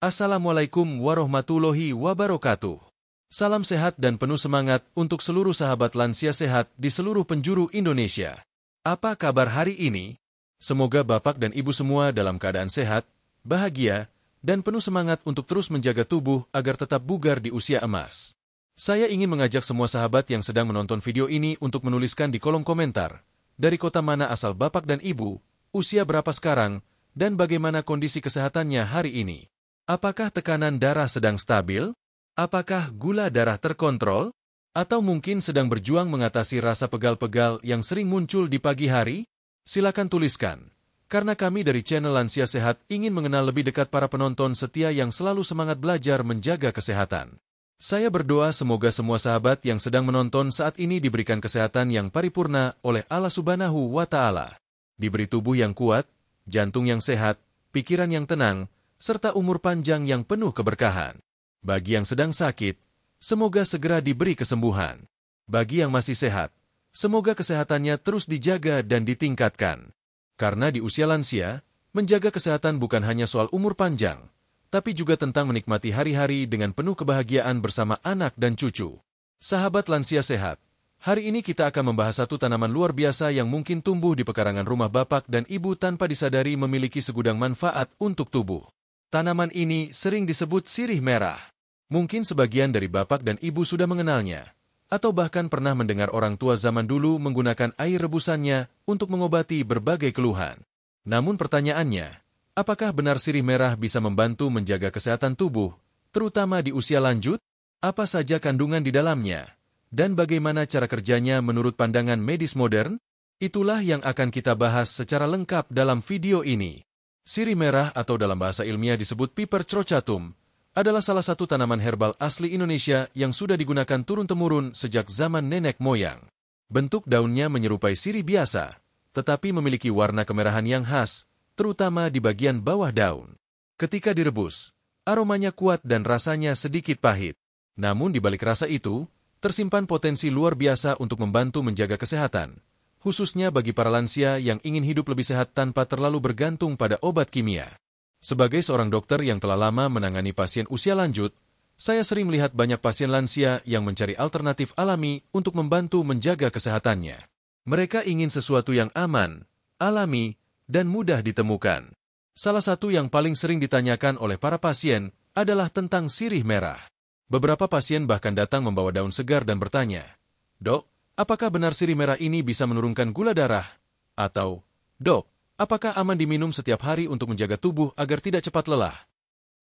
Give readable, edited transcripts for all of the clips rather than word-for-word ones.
Assalamualaikum warahmatullahi wabarakatuh. Salam sehat dan penuh semangat untuk seluruh sahabat lansia sehat di seluruh penjuru Indonesia. Apa kabar hari ini? Semoga Bapak dan Ibu semua dalam keadaan sehat, bahagia, dan penuh semangat untuk terus menjaga tubuh agar tetap bugar di usia emas. Saya ingin mengajak semua sahabat yang sedang menonton video ini untuk menuliskan di kolom komentar, dari kota mana asal Bapak dan Ibu, usia berapa sekarang, dan bagaimana kondisi kesehatannya hari ini. Apakah tekanan darah sedang stabil? Apakah gula darah terkontrol? Atau mungkin sedang berjuang mengatasi rasa pegal-pegal yang sering muncul di pagi hari? Silakan tuliskan. Karena kami dari channel Lansia Sehat ingin mengenal lebih dekat para penonton setia yang selalu semangat belajar menjaga kesehatan. Saya berdoa semoga semua sahabat yang sedang menonton saat ini diberikan kesehatan yang paripurna oleh Allah Subhanahu wa Ta'ala. Diberi tubuh yang kuat, jantung yang sehat, pikiran yang tenang, serta umur panjang yang penuh keberkahan. Bagi yang sedang sakit, semoga segera diberi kesembuhan. Bagi yang masih sehat, semoga kesehatannya terus dijaga dan ditingkatkan. Karena di usia lansia, menjaga kesehatan bukan hanya soal umur panjang, tapi juga tentang menikmati hari-hari dengan penuh kebahagiaan bersama anak dan cucu. Sahabat lansia sehat, hari ini kita akan membahas satu tanaman luar biasa yang mungkin tumbuh di pekarangan rumah Bapak dan Ibu tanpa disadari memiliki segudang manfaat untuk tubuh. Tanaman ini sering disebut sirih merah. Mungkin sebagian dari Bapak dan Ibu sudah mengenalnya, atau bahkan pernah mendengar orang tua zaman dulu menggunakan air rebusannya untuk mengobati berbagai keluhan. Namun pertanyaannya, apakah benar sirih merah bisa membantu menjaga kesehatan tubuh, terutama di usia lanjut? Apa saja kandungan di dalamnya? Dan bagaimana cara kerjanya menurut pandangan medis modern? Itulah yang akan kita bahas secara lengkap dalam video ini. Sirih merah atau dalam bahasa ilmiah disebut Piper crocatum adalah salah satu tanaman herbal asli Indonesia yang sudah digunakan turun-temurun sejak zaman nenek moyang. Bentuk daunnya menyerupai sirih biasa, tetapi memiliki warna kemerahan yang khas, terutama di bagian bawah daun. Ketika direbus, aromanya kuat dan rasanya sedikit pahit. Namun di balik rasa itu, tersimpan potensi luar biasa untuk membantu menjaga kesehatan, khususnya bagi para lansia yang ingin hidup lebih sehat tanpa terlalu bergantung pada obat kimia. Sebagai seorang dokter yang telah lama menangani pasien usia lanjut, saya sering melihat banyak pasien lansia yang mencari alternatif alami untuk membantu menjaga kesehatannya. Mereka ingin sesuatu yang aman, alami, dan mudah ditemukan. Salah satu yang paling sering ditanyakan oleh para pasien adalah tentang sirih merah. Beberapa pasien bahkan datang membawa daun segar dan bertanya, "Dok, apakah benar sirih merah ini bisa menurunkan gula darah?" Atau, "Dok, apakah aman diminum setiap hari untuk menjaga tubuh agar tidak cepat lelah?"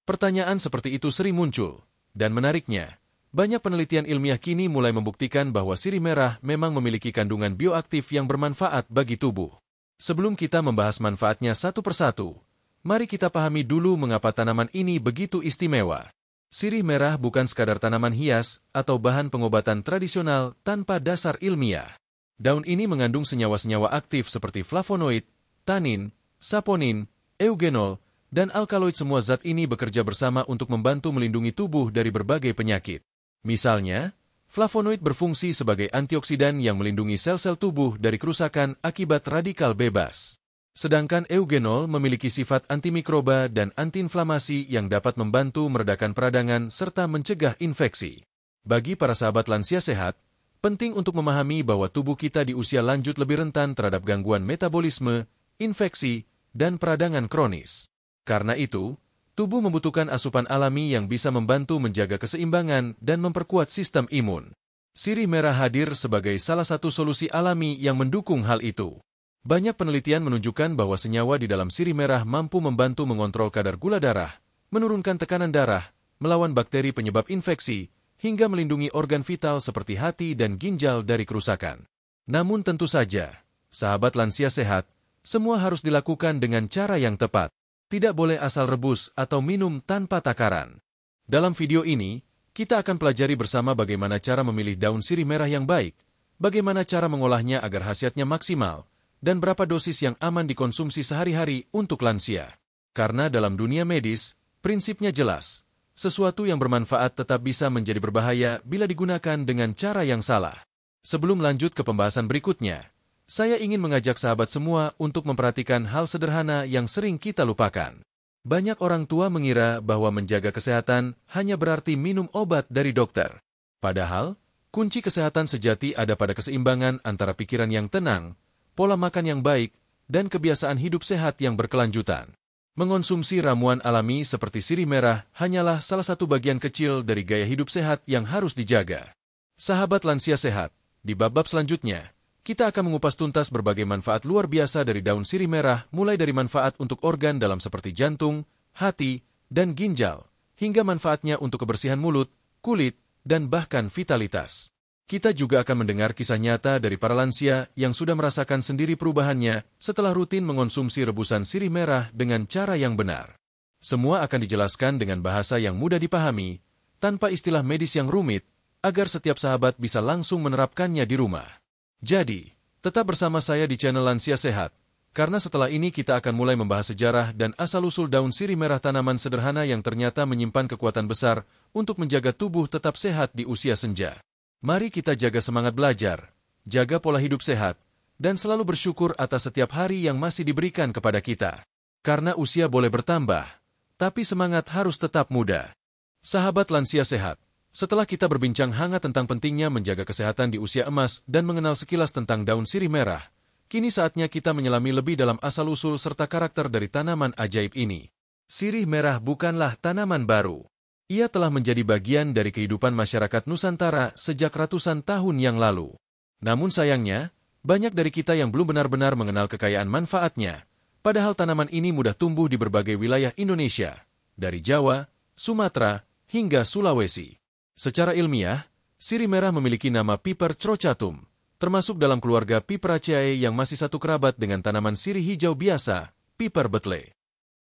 Pertanyaan seperti itu sering muncul, dan menariknya, banyak penelitian ilmiah kini mulai membuktikan bahwa sirih merah memang memiliki kandungan bioaktif yang bermanfaat bagi tubuh. Sebelum kita membahas manfaatnya satu persatu, mari kita pahami dulu mengapa tanaman ini begitu istimewa. Sirih merah bukan sekadar tanaman hias atau bahan pengobatan tradisional tanpa dasar ilmiah. Daun ini mengandung senyawa-senyawa aktif seperti flavonoid, tanin, saponin, eugenol, dan alkaloid. Semua zat ini bekerja bersama untuk membantu melindungi tubuh dari berbagai penyakit. Misalnya, flavonoid berfungsi sebagai antioksidan yang melindungi sel-sel tubuh dari kerusakan akibat radikal bebas. Sedangkan eugenol memiliki sifat antimikroba dan antiinflamasi yang dapat membantu meredakan peradangan serta mencegah infeksi. Bagi para sahabat lansia sehat, penting untuk memahami bahwa tubuh kita di usia lanjut lebih rentan terhadap gangguan metabolisme, infeksi, dan peradangan kronis. Karena itu, tubuh membutuhkan asupan alami yang bisa membantu menjaga keseimbangan dan memperkuat sistem imun. Sirih merah hadir sebagai salah satu solusi alami yang mendukung hal itu. Banyak penelitian menunjukkan bahwa senyawa di dalam sirih merah mampu membantu mengontrol kadar gula darah, menurunkan tekanan darah, melawan bakteri penyebab infeksi, hingga melindungi organ vital seperti hati dan ginjal dari kerusakan. Namun tentu saja, sahabat lansia sehat, semua harus dilakukan dengan cara yang tepat. Tidak boleh asal rebus atau minum tanpa takaran. Dalam video ini, kita akan pelajari bersama bagaimana cara memilih daun sirih merah yang baik, bagaimana cara mengolahnya agar khasiatnya maksimal, dan berapa dosis yang aman dikonsumsi sehari-hari untuk lansia. Karena dalam dunia medis, prinsipnya jelas, sesuatu yang bermanfaat tetap bisa menjadi berbahaya bila digunakan dengan cara yang salah. Sebelum lanjut ke pembahasan berikutnya, saya ingin mengajak sahabat semua untuk memperhatikan hal sederhana yang sering kita lupakan. Banyak orang tua mengira bahwa menjaga kesehatan hanya berarti minum obat dari dokter. Padahal, kunci kesehatan sejati ada pada keseimbangan antara pikiran yang tenang, pola makan yang baik, dan kebiasaan hidup sehat yang berkelanjutan. Mengonsumsi ramuan alami seperti sirih merah hanyalah salah satu bagian kecil dari gaya hidup sehat yang harus dijaga. Sahabat lansia sehat, di bab-bab selanjutnya, kita akan mengupas tuntas berbagai manfaat luar biasa dari daun sirih merah, mulai dari manfaat untuk organ dalam seperti jantung, hati, dan ginjal, hingga manfaatnya untuk kebersihan mulut, kulit, dan bahkan vitalitas. Kita juga akan mendengar kisah nyata dari para lansia yang sudah merasakan sendiri perubahannya setelah rutin mengonsumsi rebusan sirih merah dengan cara yang benar. Semua akan dijelaskan dengan bahasa yang mudah dipahami, tanpa istilah medis yang rumit, agar setiap sahabat bisa langsung menerapkannya di rumah. Jadi, tetap bersama saya di channel Lansia Sehat, karena setelah ini kita akan mulai membahas sejarah dan asal-usul daun sirih merah, tanaman sederhana yang ternyata menyimpan kekuatan besar untuk menjaga tubuh tetap sehat di usia senja. Mari kita jaga semangat belajar, jaga pola hidup sehat, dan selalu bersyukur atas setiap hari yang masih diberikan kepada kita. Karena usia boleh bertambah, tapi semangat harus tetap muda. Sahabat Lansia Sehat, setelah kita berbincang hangat tentang pentingnya menjaga kesehatan di usia emas dan mengenal sekilas tentang daun sirih merah, kini saatnya kita menyelami lebih dalam asal-usul serta karakter dari tanaman ajaib ini. Sirih merah bukanlah tanaman baru. Ia telah menjadi bagian dari kehidupan masyarakat Nusantara sejak ratusan tahun yang lalu. Namun sayangnya, banyak dari kita yang belum benar-benar mengenal kekayaan manfaatnya, padahal tanaman ini mudah tumbuh di berbagai wilayah Indonesia, dari Jawa, Sumatera, hingga Sulawesi. Secara ilmiah, sirih merah memiliki nama Piper crocatum, termasuk dalam keluarga Piperaceae yang masih satu kerabat dengan tanaman sirih hijau biasa, Piper betle.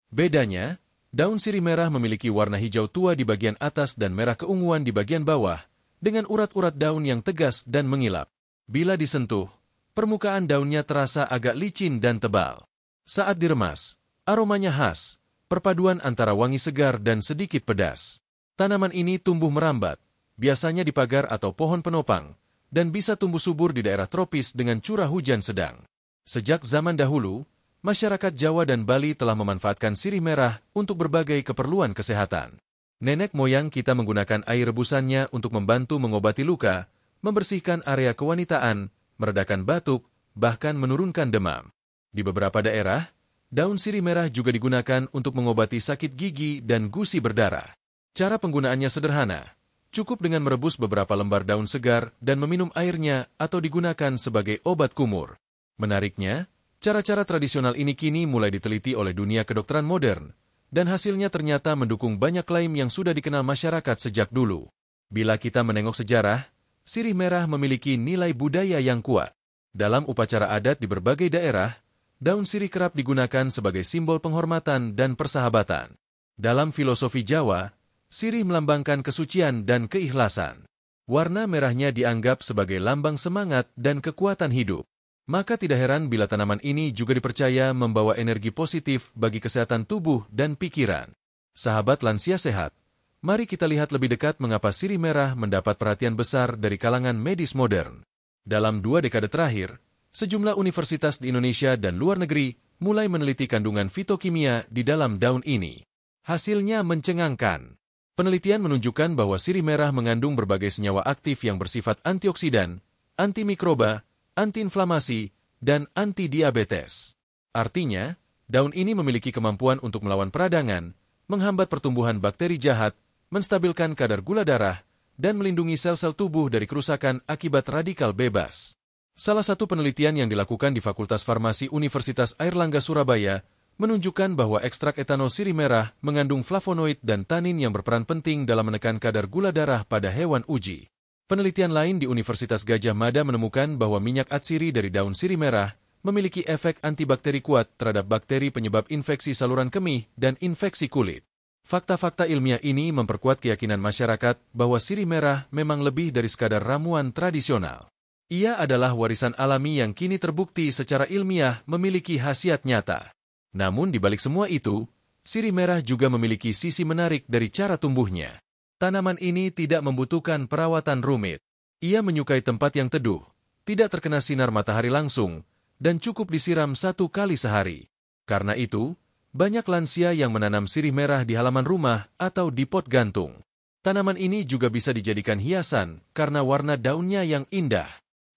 Bedanya, daun sirih merah memiliki warna hijau tua di bagian atas dan merah keunguan di bagian bawah, dengan urat-urat daun yang tegas dan mengilap. Bila disentuh, permukaan daunnya terasa agak licin dan tebal. Saat diremas, aromanya khas, perpaduan antara wangi segar dan sedikit pedas. Tanaman ini tumbuh merambat, biasanya di pagar atau pohon penopang, dan bisa tumbuh subur di daerah tropis dengan curah hujan sedang. Sejak zaman dahulu, masyarakat Jawa dan Bali telah memanfaatkan sirih merah untuk berbagai keperluan kesehatan. Nenek moyang kita menggunakan air rebusannya untuk membantu mengobati luka, membersihkan area kewanitaan, meredakan batuk, bahkan menurunkan demam. Di beberapa daerah, daun sirih merah juga digunakan untuk mengobati sakit gigi dan gusi berdarah. Cara penggunaannya sederhana, cukup dengan merebus beberapa lembar daun segar dan meminum airnya atau digunakan sebagai obat kumur. Menariknya, cara-cara tradisional ini kini mulai diteliti oleh dunia kedokteran modern, dan hasilnya ternyata mendukung banyak klaim yang sudah dikenal masyarakat sejak dulu. Bila kita menengok sejarah, sirih merah memiliki nilai budaya yang kuat. Dalam upacara adat di berbagai daerah, daun sirih kerap digunakan sebagai simbol penghormatan dan persahabatan. Dalam filosofi Jawa, sirih melambangkan kesucian dan keikhlasan. Warna merahnya dianggap sebagai lambang semangat dan kekuatan hidup. Maka tidak heran bila tanaman ini juga dipercaya membawa energi positif bagi kesehatan tubuh dan pikiran. Sahabat Lansia Sehat, mari kita lihat lebih dekat mengapa sirih merah mendapat perhatian besar dari kalangan medis modern. Dalam 2 dekade terakhir, sejumlah universitas di Indonesia dan luar negeri mulai meneliti kandungan fitokimia di dalam daun ini. Hasilnya mencengangkan. Penelitian menunjukkan bahwa sirih merah mengandung berbagai senyawa aktif yang bersifat antioksidan, antimikroba, antiinflamasi, dan anti-diabetes. Artinya, daun ini memiliki kemampuan untuk melawan peradangan, menghambat pertumbuhan bakteri jahat, menstabilkan kadar gula darah, dan melindungi sel-sel tubuh dari kerusakan akibat radikal bebas. Salah satu penelitian yang dilakukan di Fakultas Farmasi Universitas Airlangga Surabaya menunjukkan bahwa ekstrak etanol sirih merah mengandung flavonoid dan tanin yang berperan penting dalam menekan kadar gula darah pada hewan uji. Penelitian lain di Universitas Gadjah Mada menemukan bahwa minyak atsiri dari daun sirih merah memiliki efek antibakteri kuat terhadap bakteri penyebab infeksi saluran kemih dan infeksi kulit. Fakta-fakta ilmiah ini memperkuat keyakinan masyarakat bahwa sirih merah memang lebih dari sekadar ramuan tradisional. Ia adalah warisan alami yang kini terbukti secara ilmiah memiliki khasiat nyata. Namun di balik semua itu, sirih merah juga memiliki sisi menarik dari cara tumbuhnya. Tanaman ini tidak membutuhkan perawatan rumit. Ia menyukai tempat yang teduh, tidak terkena sinar matahari langsung, dan cukup disiram 1 kali sehari. Karena itu, banyak lansia yang menanam sirih merah di halaman rumah atau di pot gantung. Tanaman ini juga bisa dijadikan hiasan karena warna daunnya yang indah.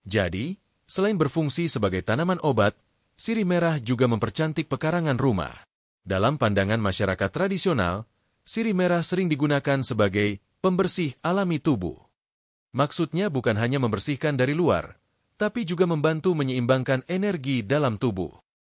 Jadi, selain berfungsi sebagai tanaman obat, sirih merah juga mempercantik pekarangan rumah. Dalam pandangan masyarakat tradisional, sirih merah sering digunakan sebagai pembersih alami tubuh. Maksudnya bukan hanya membersihkan dari luar, tapi juga membantu menyeimbangkan energi dalam tubuh.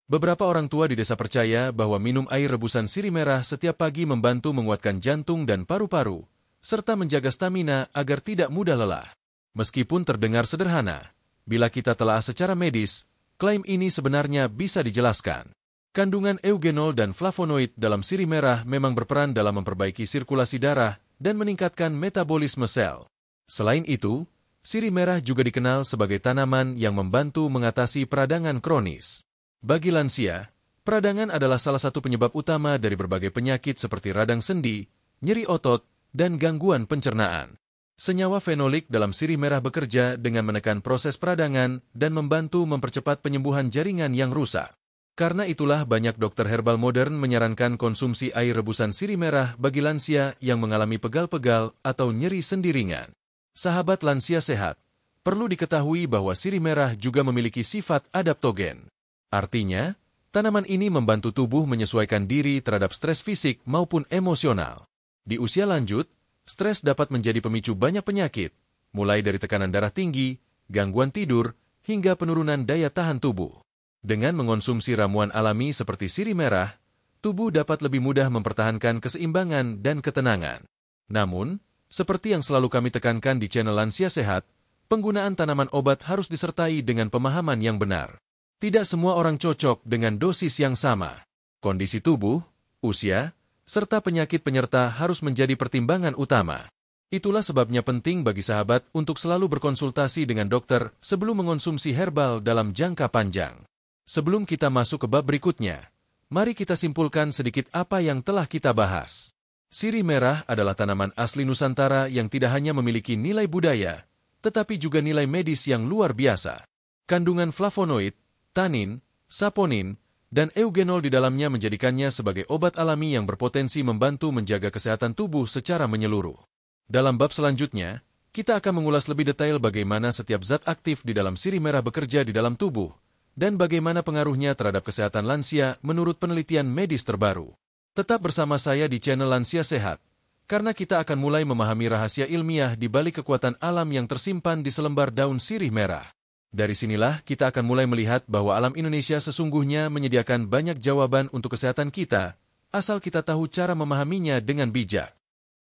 Beberapa orang tua di desa percaya bahwa minum air rebusan sirih merah setiap pagi membantu menguatkan jantung dan paru-paru, serta menjaga stamina agar tidak mudah lelah. Meskipun terdengar sederhana, bila kita telah secara medis, klaim ini sebenarnya bisa dijelaskan. Kandungan eugenol dan flavonoid dalam sirih merah memang berperan dalam memperbaiki sirkulasi darah dan meningkatkan metabolisme sel. Selain itu, sirih merah juga dikenal sebagai tanaman yang membantu mengatasi peradangan kronis. Bagi lansia, peradangan adalah salah satu penyebab utama dari berbagai penyakit seperti radang sendi, nyeri otot, dan gangguan pencernaan. Senyawa fenolik dalam sirih merah bekerja dengan menekan proses peradangan dan membantu mempercepat penyembuhan jaringan yang rusak. Karena itulah banyak dokter herbal modern menyarankan konsumsi air rebusan sirih merah bagi lansia yang mengalami pegal-pegal atau nyeri sendi ringan. Sahabat lansia sehat, perlu diketahui bahwa sirih merah juga memiliki sifat adaptogen. Artinya, tanaman ini membantu tubuh menyesuaikan diri terhadap stres fisik maupun emosional. Di usia lanjut, stres dapat menjadi pemicu banyak penyakit, mulai dari tekanan darah tinggi, gangguan tidur, hingga penurunan daya tahan tubuh. Dengan mengonsumsi ramuan alami seperti sirih merah, tubuh dapat lebih mudah mempertahankan keseimbangan dan ketenangan. Namun, seperti yang selalu kami tekankan di channel Lansia Sehat, penggunaan tanaman obat harus disertai dengan pemahaman yang benar. Tidak semua orang cocok dengan dosis yang sama. Kondisi tubuh, usia, serta penyakit penyerta harus menjadi pertimbangan utama. Itulah sebabnya penting bagi sahabat untuk selalu berkonsultasi dengan dokter sebelum mengonsumsi herbal dalam jangka panjang. Sebelum kita masuk ke bab berikutnya, mari kita simpulkan sedikit apa yang telah kita bahas. Sirih merah adalah tanaman asli Nusantara yang tidak hanya memiliki nilai budaya, tetapi juga nilai medis yang luar biasa. Kandungan flavonoid, tanin, saponin, dan eugenol di dalamnya menjadikannya sebagai obat alami yang berpotensi membantu menjaga kesehatan tubuh secara menyeluruh. Dalam bab selanjutnya, kita akan mengulas lebih detail bagaimana setiap zat aktif di dalam sirih merah bekerja di dalam tubuh, dan bagaimana pengaruhnya terhadap kesehatan lansia menurut penelitian medis terbaru. Tetap bersama saya di channel Lansia Sehat, karena kita akan mulai memahami rahasia ilmiah di balik kekuatan alam yang tersimpan di selembar daun sirih merah. Dari sinilah kita akan mulai melihat bahwa alam Indonesia sesungguhnya menyediakan banyak jawaban untuk kesehatan kita, asal kita tahu cara memahaminya dengan bijak.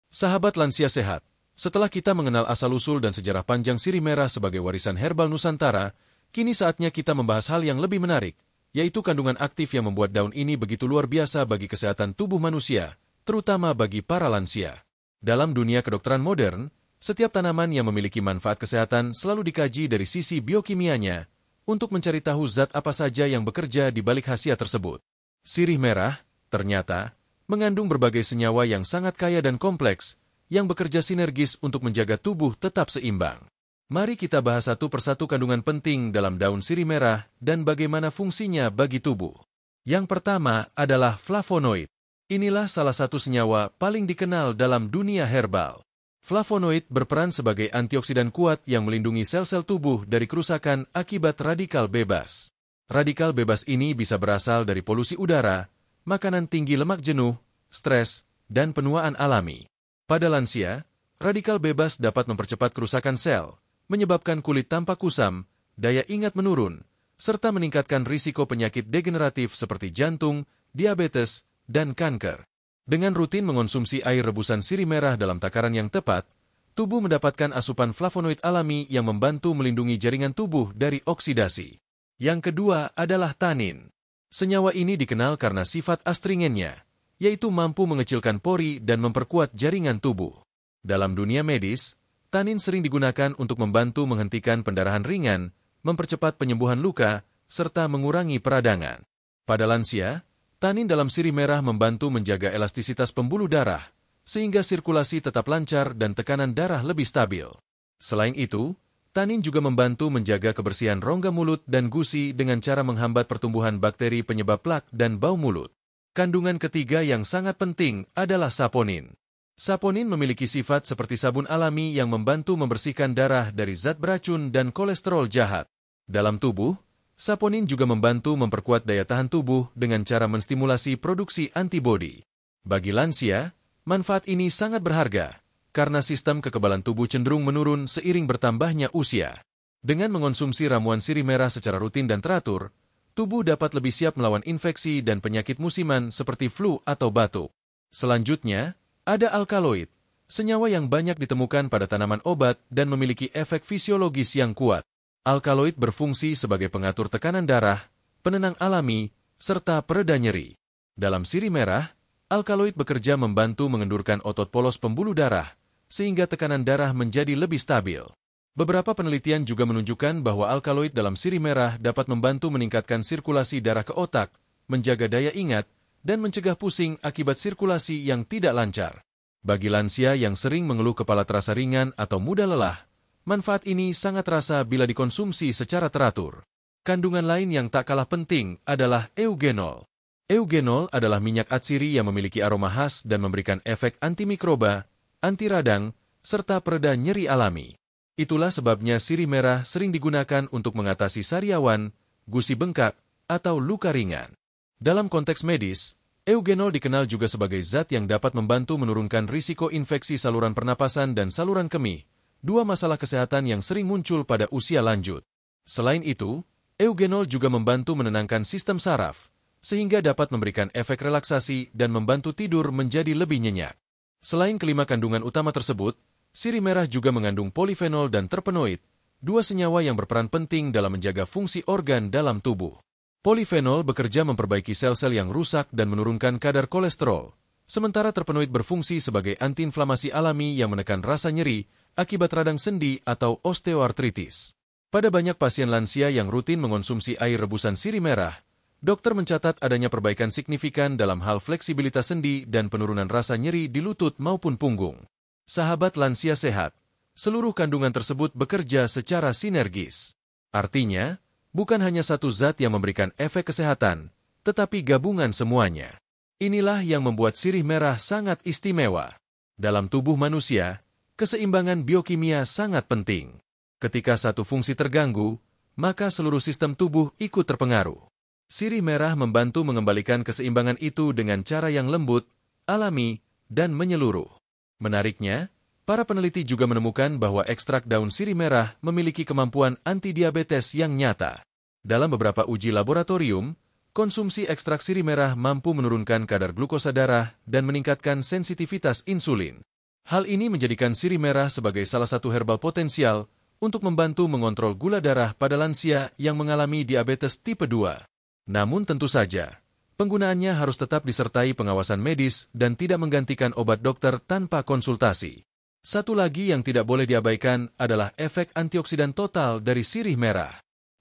Sahabat Lansia Sehat, setelah kita mengenal asal-usul dan sejarah panjang sirih merah sebagai warisan herbal Nusantara, kini saatnya kita membahas hal yang lebih menarik, yaitu kandungan aktif yang membuat daun ini begitu luar biasa bagi kesehatan tubuh manusia, terutama bagi para lansia. Dalam dunia kedokteran modern, setiap tanaman yang memiliki manfaat kesehatan selalu dikaji dari sisi biokimianya untuk mencari tahu zat apa saja yang bekerja di balik khasiat tersebut. Sirih merah, ternyata, mengandung berbagai senyawa yang sangat kaya dan kompleks yang bekerja sinergis untuk menjaga tubuh tetap seimbang. Mari kita bahas satu persatu kandungan penting dalam daun sirih merah dan bagaimana fungsinya bagi tubuh. Yang pertama adalah flavonoid. Inilah salah satu senyawa paling dikenal dalam dunia herbal. Flavonoid berperan sebagai antioksidan kuat yang melindungi sel-sel tubuh dari kerusakan akibat radikal bebas. Radikal bebas ini bisa berasal dari polusi udara, makanan tinggi lemak jenuh, stres, dan penuaan alami. Pada lansia, radikal bebas dapat mempercepat kerusakan sel, menyebabkan kulit tampak kusam, daya ingat menurun, serta meningkatkan risiko penyakit degeneratif seperti jantung, diabetes, dan kanker. Dengan rutin mengonsumsi air rebusan sirih merah dalam takaran yang tepat, tubuh mendapatkan asupan flavonoid alami yang membantu melindungi jaringan tubuh dari oksidasi. Yang kedua adalah tanin. Senyawa ini dikenal karena sifat astringennya, yaitu mampu mengecilkan pori dan memperkuat jaringan tubuh. Dalam dunia medis, tanin sering digunakan untuk membantu menghentikan pendarahan ringan, mempercepat penyembuhan luka, serta mengurangi peradangan. Pada lansia, tanin dalam sirih merah membantu menjaga elastisitas pembuluh darah, sehingga sirkulasi tetap lancar dan tekanan darah lebih stabil. Selain itu, tanin juga membantu menjaga kebersihan rongga mulut dan gusi dengan cara menghambat pertumbuhan bakteri penyebab plak dan bau mulut. Kandungan ketiga yang sangat penting adalah saponin. Saponin memiliki sifat seperti sabun alami yang membantu membersihkan darah dari zat beracun dan kolesterol jahat. Dalam tubuh, saponin juga membantu memperkuat daya tahan tubuh dengan cara menstimulasi produksi antibodi. Bagi lansia, manfaat ini sangat berharga, karena sistem kekebalan tubuh cenderung menurun seiring bertambahnya usia. Dengan mengonsumsi ramuan sirih merah secara rutin dan teratur, tubuh dapat lebih siap melawan infeksi dan penyakit musiman seperti flu atau batuk. Selanjutnya, ada alkaloid, senyawa yang banyak ditemukan pada tanaman obat dan memiliki efek fisiologis yang kuat. Alkaloid berfungsi sebagai pengatur tekanan darah, penenang alami, serta pereda nyeri. Dalam sirih merah, alkaloid bekerja membantu mengendurkan otot polos pembuluh darah, sehingga tekanan darah menjadi lebih stabil. Beberapa penelitian juga menunjukkan bahwa alkaloid dalam sirih merah dapat membantu meningkatkan sirkulasi darah ke otak, menjaga daya ingat, dan mencegah pusing akibat sirkulasi yang tidak lancar. Bagi lansia yang sering mengeluh kepala terasa ringan atau mudah lelah, manfaat ini sangat terasa bila dikonsumsi secara teratur. Kandungan lain yang tak kalah penting adalah eugenol. Eugenol adalah minyak atsiri yang memiliki aroma khas dan memberikan efek antimikroba, anti radang, serta pereda nyeri alami. Itulah sebabnya sirih merah sering digunakan untuk mengatasi sariawan, gusi bengkak, atau luka ringan. Dalam konteks medis, eugenol dikenal juga sebagai zat yang dapat membantu menurunkan risiko infeksi saluran pernapasan dan saluran kemih, dua masalah kesehatan yang sering muncul pada usia lanjut. Selain itu, eugenol juga membantu menenangkan sistem saraf, sehingga dapat memberikan efek relaksasi dan membantu tidur menjadi lebih nyenyak. Selain kelima kandungan utama tersebut, sirih merah juga mengandung polifenol dan terpenoid, dua senyawa yang berperan penting dalam menjaga fungsi organ dalam tubuh. Polifenol bekerja memperbaiki sel-sel yang rusak dan menurunkan kadar kolesterol, sementara terpenoid berfungsi sebagai antiinflamasi alami yang menekan rasa nyeri akibat radang sendi atau osteoartritis. Pada banyak pasien lansia yang rutin mengonsumsi air rebusan sirih merah, dokter mencatat adanya perbaikan signifikan dalam hal fleksibilitas sendi dan penurunan rasa nyeri di lutut maupun punggung. Sahabat lansia sehat, seluruh kandungan tersebut bekerja secara sinergis. Artinya, bukan hanya satu zat yang memberikan efek kesehatan, tetapi gabungan semuanya. Inilah yang membuat sirih merah sangat istimewa. Dalam tubuh manusia, keseimbangan biokimia sangat penting. Ketika satu fungsi terganggu, maka seluruh sistem tubuh ikut terpengaruh. Sirih merah membantu mengembalikan keseimbangan itu dengan cara yang lembut, alami, dan menyeluruh. Menariknya, para peneliti juga menemukan bahwa ekstrak daun sirih merah memiliki kemampuan anti-diabetes yang nyata. Dalam beberapa uji laboratorium, konsumsi ekstrak sirih merah mampu menurunkan kadar glukosa darah dan meningkatkan sensitivitas insulin. Hal ini menjadikan sirih merah sebagai salah satu herbal potensial untuk membantu mengontrol gula darah pada lansia yang mengalami diabetes tipe 2. Namun tentu saja, penggunaannya harus tetap disertai pengawasan medis dan tidak menggantikan obat dokter tanpa konsultasi. Satu lagi yang tidak boleh diabaikan adalah efek antioksidan total dari sirih merah.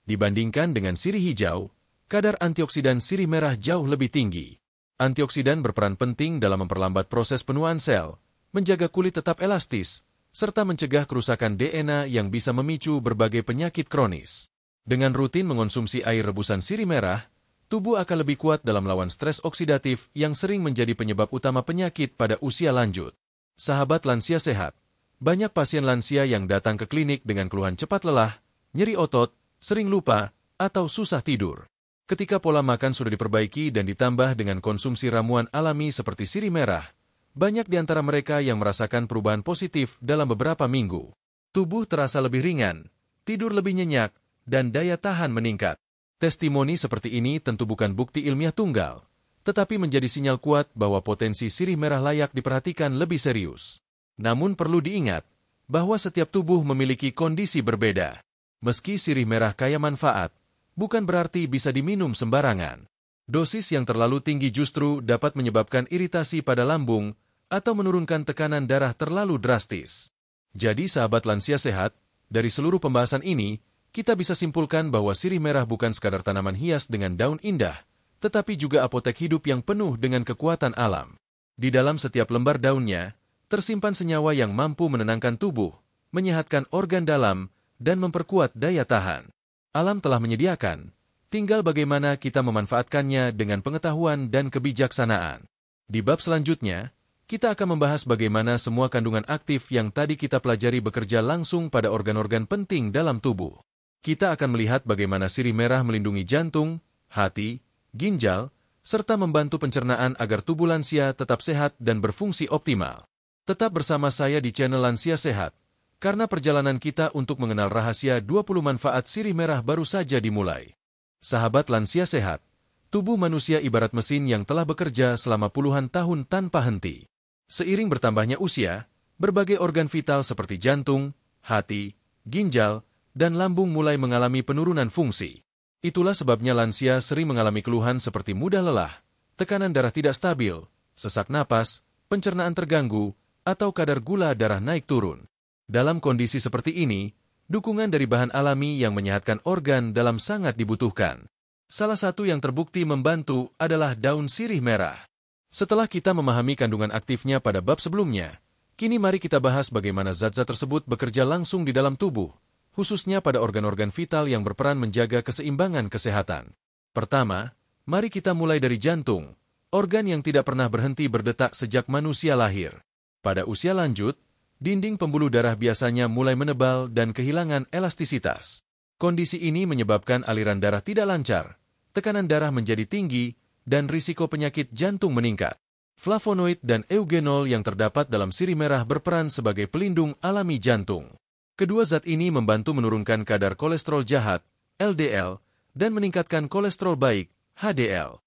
Dibandingkan dengan sirih hijau, kadar antioksidan sirih merah jauh lebih tinggi. Antioksidan berperan penting dalam memperlambat proses penuaan sel, menjaga kulit tetap elastis, serta mencegah kerusakan DNA yang bisa memicu berbagai penyakit kronis. Dengan rutin mengonsumsi air rebusan sirih merah, tubuh akan lebih kuat dalam melawan stres oksidatif yang sering menjadi penyebab utama penyakit pada usia lanjut. Sahabat lansia sehat, banyak pasien lansia yang datang ke klinik dengan keluhan cepat lelah, nyeri otot, sering lupa, atau susah tidur. Ketika pola makan sudah diperbaiki dan ditambah dengan konsumsi ramuan alami seperti sirih merah, banyak di antara mereka yang merasakan perubahan positif dalam beberapa minggu. Tubuh terasa lebih ringan, tidur lebih nyenyak, dan daya tahan meningkat. Testimoni seperti ini tentu bukan bukti ilmiah tunggal, tetapi menjadi sinyal kuat bahwa potensi sirih merah layak diperhatikan lebih serius. Namun perlu diingat bahwa setiap tubuh memiliki kondisi berbeda. Meski sirih merah kaya manfaat, bukan berarti bisa diminum sembarangan. Dosis yang terlalu tinggi justru dapat menyebabkan iritasi pada lambung atau menurunkan tekanan darah terlalu drastis. Jadi sahabat lansia sehat, dari seluruh pembahasan ini, kita bisa simpulkan bahwa sirih merah bukan sekadar tanaman hias dengan daun indah, tetapi juga apotek hidup yang penuh dengan kekuatan alam. Di dalam setiap lembar daunnya, tersimpan senyawa yang mampu menenangkan tubuh, menyehatkan organ dalam, dan memperkuat daya tahan. Alam telah menyediakan, tinggal bagaimana kita memanfaatkannya dengan pengetahuan dan kebijaksanaan. Di bab selanjutnya, kita akan membahas bagaimana semua kandungan aktif yang tadi kita pelajari bekerja langsung pada organ-organ penting dalam tubuh. Kita akan melihat bagaimana sirih merah melindungi jantung, hati, ginjal, serta membantu pencernaan agar tubuh lansia tetap sehat dan berfungsi optimal. Tetap bersama saya di channel Lansia Sehat, karena perjalanan kita untuk mengenal rahasia 20 manfaat sirih merah baru saja dimulai. Sahabat Lansia Sehat, tubuh manusia ibarat mesin yang telah bekerja selama puluhan tahun tanpa henti. Seiring bertambahnya usia, berbagai organ vital seperti jantung, hati, ginjal, dan lambung mulai mengalami penurunan fungsi. Itulah sebabnya lansia sering mengalami keluhan seperti mudah lelah, tekanan darah tidak stabil, sesak napas, pencernaan terganggu, atau kadar gula darah naik turun. Dalam kondisi seperti ini, dukungan dari bahan alami yang menyehatkan organ dalam sangat dibutuhkan. Salah satu yang terbukti membantu adalah daun sirih merah. Setelah kita memahami kandungan aktifnya pada bab sebelumnya, kini mari kita bahas bagaimana zat-zat tersebut bekerja langsung di dalam tubuh, khususnya pada organ-organ vital yang berperan menjaga keseimbangan kesehatan. Pertama, mari kita mulai dari jantung, organ yang tidak pernah berhenti berdetak sejak manusia lahir. Pada usia lanjut, dinding pembuluh darah biasanya mulai menebal dan kehilangan elastisitas. Kondisi ini menyebabkan aliran darah tidak lancar, tekanan darah menjadi tinggi, dan risiko penyakit jantung meningkat. Flavonoid dan eugenol yang terdapat dalam sirih merah berperan sebagai pelindung alami jantung. Kedua zat ini membantu menurunkan kadar kolesterol jahat, LDL, dan meningkatkan kolesterol baik, HDL.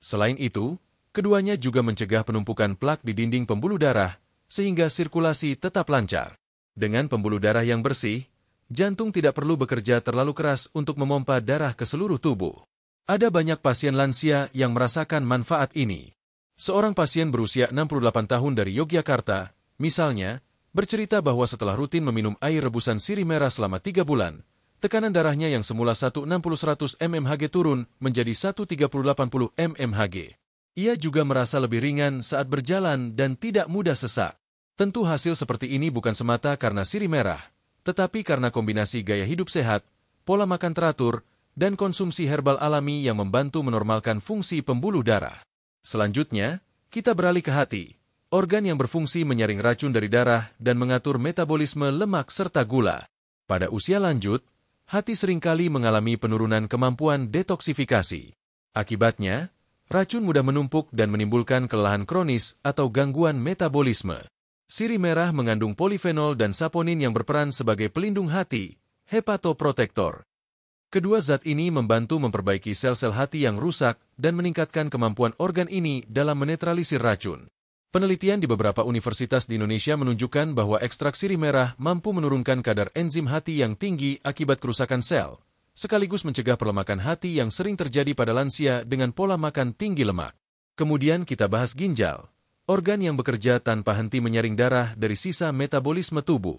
Selain itu, keduanya juga mencegah penumpukan plak di dinding pembuluh darah, sehingga sirkulasi tetap lancar. Dengan pembuluh darah yang bersih, jantung tidak perlu bekerja terlalu keras untuk memompa darah ke seluruh tubuh. Ada banyak pasien lansia yang merasakan manfaat ini. Seorang pasien berusia 68 tahun dari Yogyakarta, misalnya, bercerita bahwa setelah rutin meminum air rebusan sirih merah selama 3 bulan, tekanan darahnya yang semula 160/100 mmHg turun menjadi 130/80 mmHg. Ia juga merasa lebih ringan saat berjalan dan tidak mudah sesak. Tentu hasil seperti ini bukan semata karena sirih merah, tetapi karena kombinasi gaya hidup sehat, pola makan teratur, dan konsumsi herbal alami yang membantu menormalkan fungsi pembuluh darah. Selanjutnya, kita beralih ke hati, organ yang berfungsi menyaring racun dari darah dan mengatur metabolisme lemak serta gula. Pada usia lanjut, hati seringkali mengalami penurunan kemampuan detoksifikasi. Akibatnya, racun mudah menumpuk dan menimbulkan kelelahan kronis atau gangguan metabolisme. Sirih merah mengandung polifenol dan saponin yang berperan sebagai pelindung hati, hepatoprotektor. Kedua zat ini membantu memperbaiki sel-sel hati yang rusak dan meningkatkan kemampuan organ ini dalam menetralisir racun. Penelitian di beberapa universitas di Indonesia menunjukkan bahwa ekstrak sirih merah mampu menurunkan kadar enzim hati yang tinggi akibat kerusakan sel, sekaligus mencegah perlemakan hati yang sering terjadi pada lansia dengan pola makan tinggi lemak. Kemudian kita bahas ginjal, organ yang bekerja tanpa henti menyaring darah dari sisa metabolisme tubuh.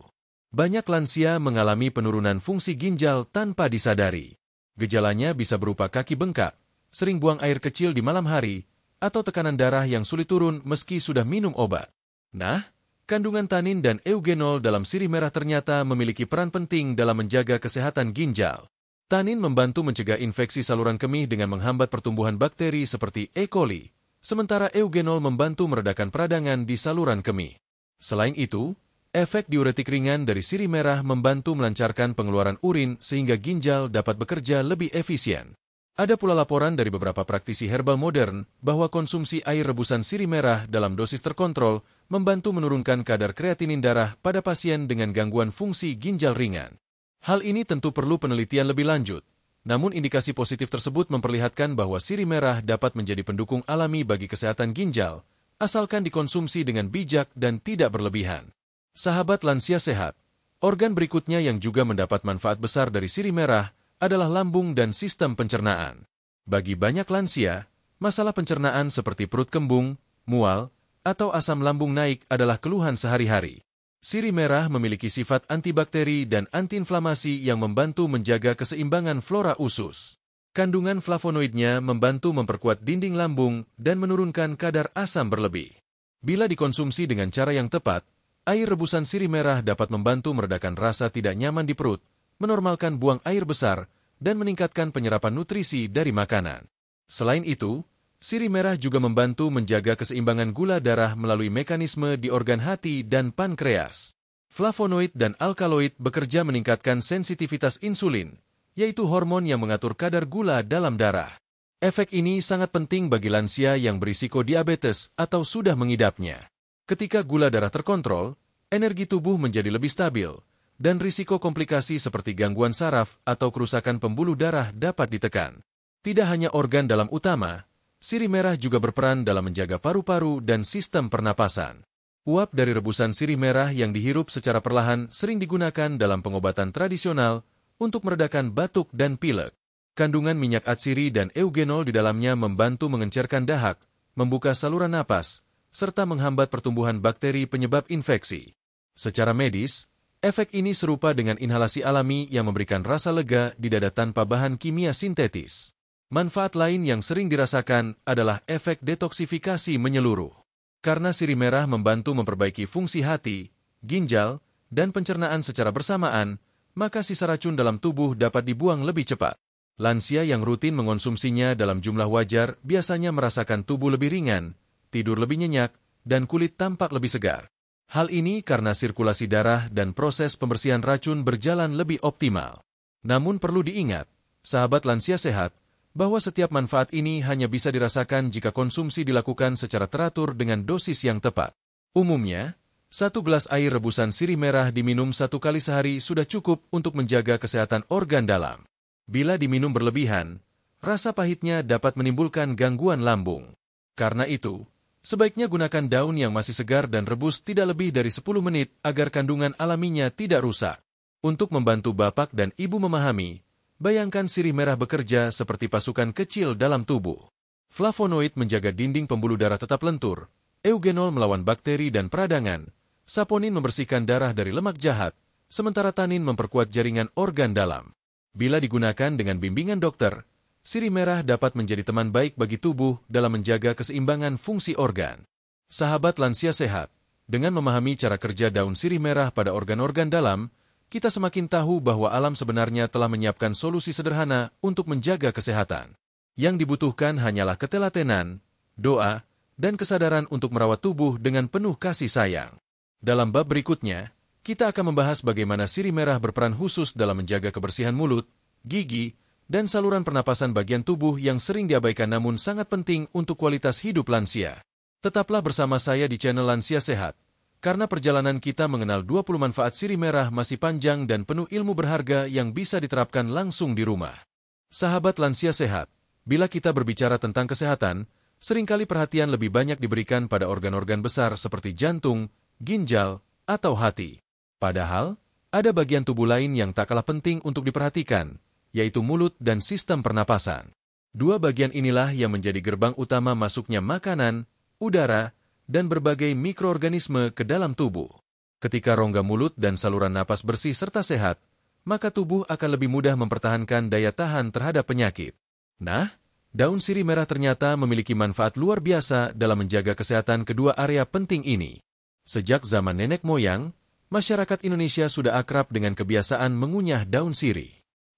Banyak lansia mengalami penurunan fungsi ginjal tanpa disadari. Gejalanya bisa berupa kaki bengkak, sering buang air kecil di malam hari, atau tekanan darah yang sulit turun meski sudah minum obat. Nah, kandungan tanin dan eugenol dalam sirih merah ternyata memiliki peran penting dalam menjaga kesehatan ginjal. Tanin membantu mencegah infeksi saluran kemih dengan menghambat pertumbuhan bakteri seperti E. coli, sementara eugenol membantu meredakan peradangan di saluran kemih. Selain itu, efek diuretik ringan dari sirih merah membantu melancarkan pengeluaran urin sehingga ginjal dapat bekerja lebih efisien. Ada pula laporan dari beberapa praktisi herbal modern bahwa konsumsi air rebusan sirih merah dalam dosis terkontrol membantu menurunkan kadar kreatinin darah pada pasien dengan gangguan fungsi ginjal ringan. Hal ini tentu perlu penelitian lebih lanjut, namun indikasi positif tersebut memperlihatkan bahwa sirih merah dapat menjadi pendukung alami bagi kesehatan ginjal, asalkan dikonsumsi dengan bijak dan tidak berlebihan. Sahabat lansia sehat, organ berikutnya yang juga mendapat manfaat besar dari sirih merah adalah lambung dan sistem pencernaan. Bagi banyak lansia, masalah pencernaan seperti perut kembung, mual, atau asam lambung naik adalah keluhan sehari-hari. Sirih merah memiliki sifat antibakteri dan antiinflamasi yang membantu menjaga keseimbangan flora usus. Kandungan flavonoidnya membantu memperkuat dinding lambung dan menurunkan kadar asam berlebih. Bila dikonsumsi dengan cara yang tepat, air rebusan sirih merah dapat membantu meredakan rasa tidak nyaman di perut, menormalkan buang air besar, dan meningkatkan penyerapan nutrisi dari makanan. Selain itu, sirih merah juga membantu menjaga keseimbangan gula darah melalui mekanisme di organ hati dan pankreas. Flavonoid dan alkaloid bekerja meningkatkan sensitivitas insulin, yaitu hormon yang mengatur kadar gula dalam darah. Efek ini sangat penting bagi lansia yang berisiko diabetes atau sudah mengidapnya. Ketika gula darah terkontrol, energi tubuh menjadi lebih stabil, dan risiko komplikasi seperti gangguan saraf atau kerusakan pembuluh darah dapat ditekan. Tidak hanya organ dalam utama, sirih merah juga berperan dalam menjaga paru-paru dan sistem pernapasan. Uap dari rebusan sirih merah yang dihirup secara perlahan sering digunakan dalam pengobatan tradisional untuk meredakan batuk dan pilek. Kandungan minyak atsiri dan eugenol di dalamnya membantu mengencerkan dahak, membuka saluran napas, serta menghambat pertumbuhan bakteri penyebab infeksi. Secara medis, efek ini serupa dengan inhalasi alami yang memberikan rasa lega di dada tanpa bahan kimia sintetis. Manfaat lain yang sering dirasakan adalah efek detoksifikasi menyeluruh. Karena sirih merah membantu memperbaiki fungsi hati, ginjal, dan pencernaan secara bersamaan, maka sisa racun dalam tubuh dapat dibuang lebih cepat. Lansia yang rutin mengonsumsinya dalam jumlah wajar biasanya merasakan tubuh lebih ringan, tidur lebih nyenyak, dan kulit tampak lebih segar. Hal ini karena sirkulasi darah dan proses pembersihan racun berjalan lebih optimal. Namun perlu diingat, sahabat lansia sehat, bahwa setiap manfaat ini hanya bisa dirasakan jika konsumsi dilakukan secara teratur dengan dosis yang tepat. Umumnya, 1 gelas air rebusan sirih merah diminum 1 kali sehari sudah cukup untuk menjaga kesehatan organ dalam. Bila diminum berlebihan, rasa pahitnya dapat menimbulkan gangguan lambung. Karena itu, sebaiknya gunakan daun yang masih segar dan rebus tidak lebih dari 10 menit agar kandungan alaminya tidak rusak. Untuk membantu bapak dan ibu memahami, bayangkan sirih merah bekerja seperti pasukan kecil dalam tubuh. Flavonoid menjaga dinding pembuluh darah tetap lentur, eugenol melawan bakteri dan peradangan, saponin membersihkan darah dari lemak jahat, sementara tanin memperkuat jaringan organ dalam. Bila digunakan dengan bimbingan dokter, sirih merah dapat menjadi teman baik bagi tubuh dalam menjaga keseimbangan fungsi organ. Sahabat lansia sehat, dengan memahami cara kerja daun sirih merah pada organ-organ dalam, kita semakin tahu bahwa alam sebenarnya telah menyiapkan solusi sederhana untuk menjaga kesehatan. Yang dibutuhkan hanyalah ketelatenan, doa, dan kesadaran untuk merawat tubuh dengan penuh kasih sayang. Dalam bab berikutnya, kita akan membahas bagaimana sirih merah berperan khusus dalam menjaga kebersihan mulut, gigi, dan saluran pernapasan bagian tubuh yang sering diabaikan namun sangat penting untuk kualitas hidup lansia. Tetaplah bersama saya di channel Lansia Sehat, karena perjalanan kita mengenal 20 manfaat sirih merah masih panjang dan penuh ilmu berharga yang bisa diterapkan langsung di rumah. Sahabat lansia sehat, bila kita berbicara tentang kesehatan, seringkali perhatian lebih banyak diberikan pada organ-organ besar seperti jantung, ginjal, atau hati. Padahal, ada bagian tubuh lain yang tak kalah penting untuk diperhatikan, yaitu mulut dan sistem pernapasan. Dua bagian inilah yang menjadi gerbang utama masuknya makanan, udara, dan berbagai mikroorganisme ke dalam tubuh. Ketika rongga mulut dan saluran napas bersih serta sehat, maka tubuh akan lebih mudah mempertahankan daya tahan terhadap penyakit. Nah, daun sirih merah ternyata memiliki manfaat luar biasa dalam menjaga kesehatan kedua area penting ini. Sejak zaman nenek moyang, masyarakat Indonesia sudah akrab dengan kebiasaan mengunyah daun sirih.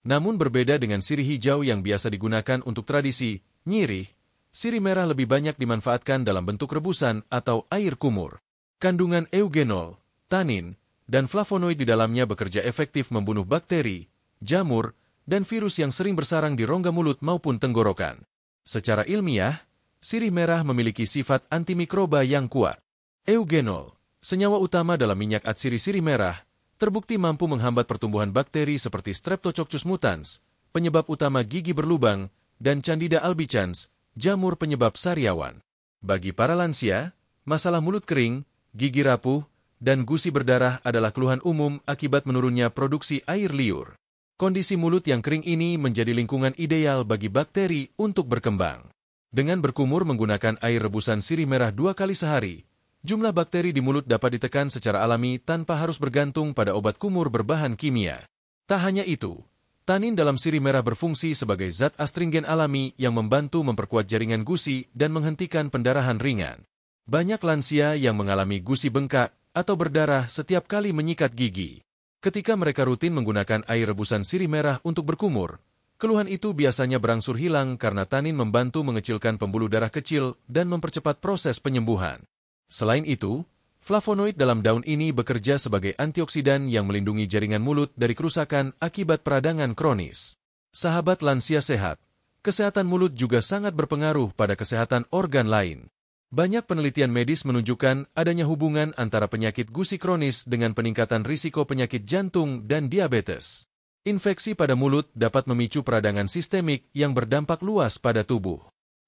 Namun berbeda dengan sirih hijau yang biasa digunakan untuk tradisi, nyirih, sirih merah lebih banyak dimanfaatkan dalam bentuk rebusan atau air kumur. Kandungan eugenol, tanin, dan flavonoid di dalamnya bekerja efektif membunuh bakteri, jamur, dan virus yang sering bersarang di rongga mulut maupun tenggorokan. Secara ilmiah, sirih merah memiliki sifat antimikroba yang kuat. Eugenol, senyawa utama dalam minyak atsiri sirih merah, terbukti mampu menghambat pertumbuhan bakteri seperti Streptococcus mutans, penyebab utama gigi berlubang, dan Candida albicans, jamur penyebab sariawan. Bagi para lansia, masalah mulut kering, gigi rapuh, dan gusi berdarah adalah keluhan umum akibat menurunnya produksi air liur. Kondisi mulut yang kering ini menjadi lingkungan ideal bagi bakteri untuk berkembang. Dengan berkumur menggunakan air rebusan sirih merah 2 kali sehari, jumlah bakteri di mulut dapat ditekan secara alami tanpa harus bergantung pada obat kumur berbahan kimia. Tak hanya itu, tanin dalam sirih merah berfungsi sebagai zat astringen alami yang membantu memperkuat jaringan gusi dan menghentikan pendarahan ringan. Banyak lansia yang mengalami gusi bengkak atau berdarah setiap kali menyikat gigi. Ketika mereka rutin menggunakan air rebusan sirih merah untuk berkumur, Keluhan itu biasanya berangsur hilang karena tanin membantu mengecilkan pembuluh darah kecil dan mempercepat proses penyembuhan. Selain itu, flavonoid dalam daun ini bekerja sebagai antioksidan yang melindungi jaringan mulut dari kerusakan akibat peradangan kronis. Sahabat lansia sehat, kesehatan mulut juga sangat berpengaruh pada kesehatan organ lain. Banyak penelitian medis menunjukkan adanya hubungan antara penyakit gusi kronis dengan peningkatan risiko penyakit jantung dan diabetes. Infeksi pada mulut dapat memicu peradangan sistemik yang berdampak luas pada tubuh.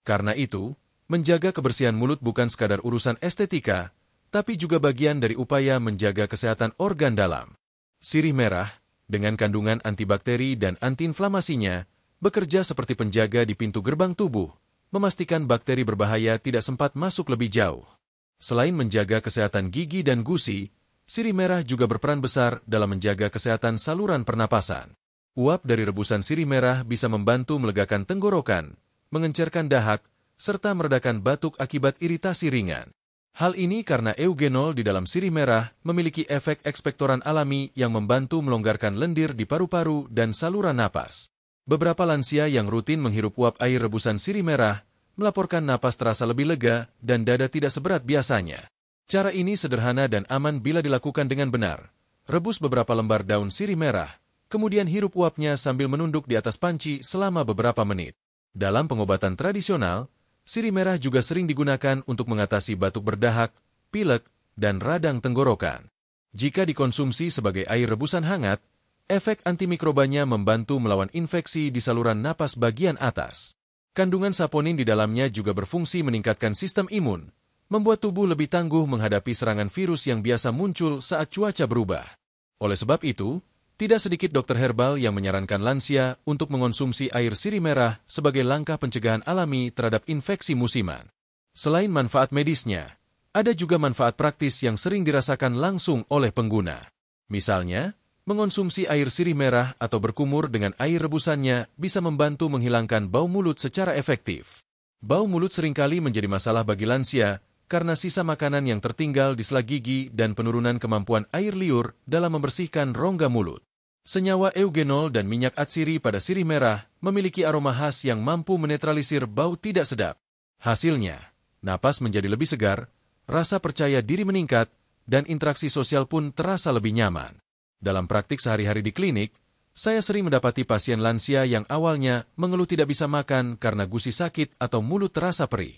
Karena itu, menjaga kebersihan mulut bukan sekadar urusan estetika, tapi juga bagian dari upaya menjaga kesehatan organ dalam. Sirih merah, dengan kandungan antibakteri dan antiinflamasinya, bekerja seperti penjaga di pintu gerbang tubuh, memastikan bakteri berbahaya tidak sempat masuk lebih jauh. Selain menjaga kesehatan gigi dan gusi, sirih merah juga berperan besar dalam menjaga kesehatan saluran pernapasan. Uap dari rebusan sirih merah bisa membantu melegakan tenggorokan, mengencerkan dahak, serta meredakan batuk akibat iritasi ringan. Hal ini karena eugenol di dalam sirih merah memiliki efek ekspektoran alami yang membantu melonggarkan lendir di paru-paru dan saluran napas. Beberapa lansia yang rutin menghirup uap air rebusan sirih merah melaporkan napas terasa lebih lega dan dada tidak seberat biasanya. Cara ini sederhana dan aman bila dilakukan dengan benar. Rebus beberapa lembar daun sirih merah, kemudian hirup uapnya sambil menunduk di atas panci selama beberapa menit. Dalam pengobatan tradisional, sirih merah juga sering digunakan untuk mengatasi batuk berdahak, pilek, dan radang tenggorokan. Jika dikonsumsi sebagai air rebusan hangat, efek antimikrobanya membantu melawan infeksi di saluran napas bagian atas. Kandungan saponin di dalamnya juga berfungsi meningkatkan sistem imun, membuat tubuh lebih tangguh menghadapi serangan virus yang biasa muncul saat cuaca berubah. Oleh sebab itu, tidak sedikit dokter herbal yang menyarankan lansia untuk mengonsumsi air sirih merah sebagai langkah pencegahan alami terhadap infeksi musiman. Selain manfaat medisnya, ada juga manfaat praktis yang sering dirasakan langsung oleh pengguna. Misalnya, mengonsumsi air sirih merah atau berkumur dengan air rebusannya bisa membantu menghilangkan bau mulut secara efektif. Bau mulut seringkali menjadi masalah bagi lansia karena sisa makanan yang tertinggal di sela gigi dan penurunan kemampuan air liur dalam membersihkan rongga mulut. Senyawa eugenol dan minyak atsiri pada sirih merah memiliki aroma khas yang mampu menetralisir bau tidak sedap. Hasilnya, napas menjadi lebih segar, rasa percaya diri meningkat, dan interaksi sosial pun terasa lebih nyaman. Dalam praktik sehari-hari di klinik, saya sering mendapati pasien lansia yang awalnya mengeluh tidak bisa makan karena gusi sakit atau mulut terasa perih.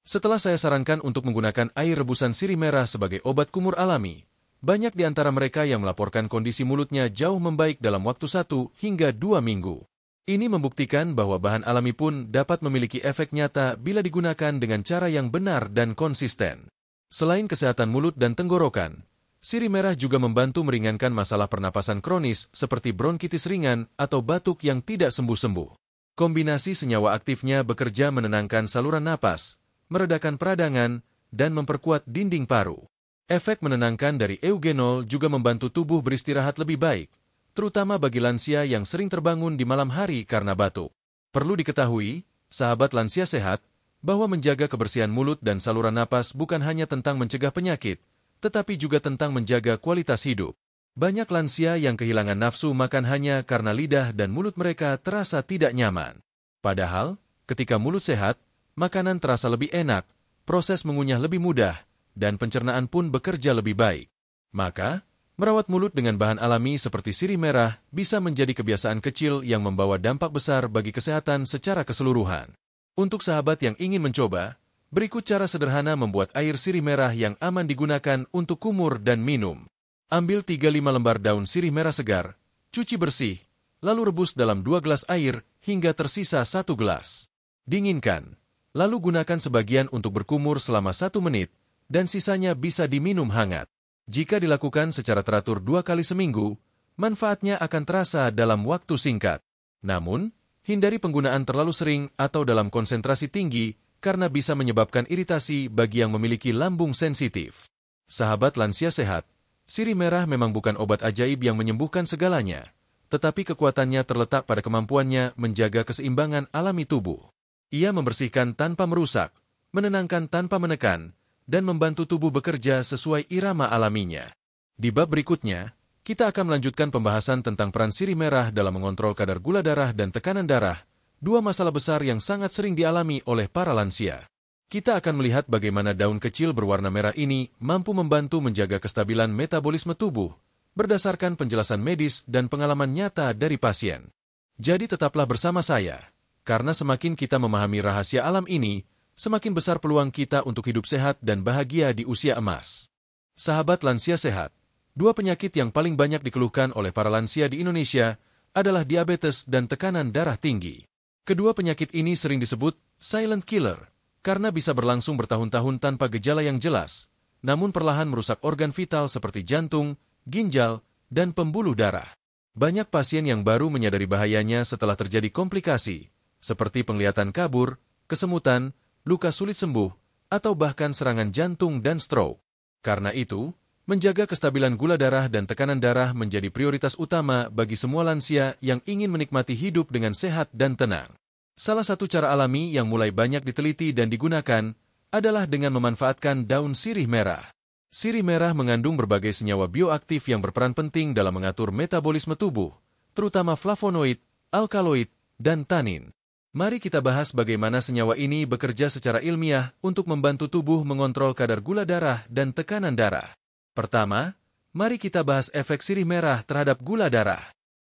Setelah saya sarankan untuk menggunakan air rebusan sirih merah sebagai obat kumur alami, banyak di antara mereka yang melaporkan kondisi mulutnya jauh membaik dalam waktu 1 hingga 2 minggu. Ini membuktikan bahwa bahan alami pun dapat memiliki efek nyata bila digunakan dengan cara yang benar dan konsisten. Selain kesehatan mulut dan tenggorokan, sirih merah juga membantu meringankan masalah pernapasan kronis seperti bronkitis ringan atau batuk yang tidak sembuh-sembuh. Kombinasi senyawa aktifnya bekerja menenangkan saluran napas, meredakan peradangan, dan memperkuat dinding paru. Efek menenangkan dari eugenol juga membantu tubuh beristirahat lebih baik, terutama bagi lansia yang sering terbangun di malam hari karena batuk. Perlu diketahui, sahabat lansia sehat, bahwa menjaga kebersihan mulut dan saluran napas bukan hanya tentang mencegah penyakit, tetapi juga tentang menjaga kualitas hidup. Banyak lansia yang kehilangan nafsu makan hanya karena lidah dan mulut mereka terasa tidak nyaman. Padahal, ketika mulut sehat, makanan terasa lebih enak, proses mengunyah lebih mudah, dan pencernaan pun bekerja lebih baik. Maka, merawat mulut dengan bahan alami seperti sirih merah bisa menjadi kebiasaan kecil yang membawa dampak besar bagi kesehatan secara keseluruhan. Untuk sahabat yang ingin mencoba, berikut cara sederhana membuat air sirih merah yang aman digunakan untuk kumur dan minum. Ambil 3-5 lembar daun sirih merah segar, cuci bersih, lalu rebus dalam 2 gelas air hingga tersisa 1 gelas. Dinginkan. Lalu gunakan sebagian untuk berkumur selama 1 menit, dan sisanya bisa diminum hangat. Jika dilakukan secara teratur 2 kali seminggu, manfaatnya akan terasa dalam waktu singkat. Namun, hindari penggunaan terlalu sering atau dalam konsentrasi tinggi karena bisa menyebabkan iritasi bagi yang memiliki lambung sensitif. Sahabat lansia sehat, sirih merah memang bukan obat ajaib yang menyembuhkan segalanya, tetapi kekuatannya terletak pada kemampuannya menjaga keseimbangan alami tubuh. Ia membersihkan tanpa merusak, menenangkan tanpa menekan, dan membantu tubuh bekerja sesuai irama alaminya. Di bab berikutnya, kita akan melanjutkan pembahasan tentang peran sirih merah dalam mengontrol kadar gula darah dan tekanan darah, dua masalah besar yang sangat sering dialami oleh para lansia. Kita akan melihat bagaimana daun kecil berwarna merah ini mampu membantu menjaga kestabilan metabolisme tubuh, berdasarkan penjelasan medis dan pengalaman nyata dari pasien. Jadi tetaplah bersama saya, karena semakin kita memahami rahasia alam ini, semakin besar peluang kita untuk hidup sehat dan bahagia di usia emas. Sahabat lansia sehat, dua penyakit yang paling banyak dikeluhkan oleh para lansia di Indonesia adalah diabetes dan tekanan darah tinggi. Kedua penyakit ini sering disebut silent killer karena bisa berlangsung bertahun-tahun tanpa gejala yang jelas, namun perlahan merusak organ vital seperti jantung, ginjal, dan pembuluh darah. Banyak pasien yang baru menyadari bahayanya setelah terjadi komplikasi, seperti penglihatan kabur, kesemutan, luka sulit sembuh, atau bahkan serangan jantung dan stroke. Karena itu, menjaga kestabilan gula darah dan tekanan darah menjadi prioritas utama bagi semua lansia yang ingin menikmati hidup dengan sehat dan tenang. Salah satu cara alami yang mulai banyak diteliti dan digunakan adalah dengan memanfaatkan daun sirih merah. Sirih merah mengandung berbagai senyawa bioaktif yang berperan penting dalam mengatur metabolisme tubuh, terutama flavonoid, alkaloid, dan tanin. Mari kita bahas bagaimana senyawa ini bekerja secara ilmiah untuk membantu tubuh mengontrol kadar gula darah dan tekanan darah. Pertama, mari kita bahas efek sirih merah terhadap gula darah.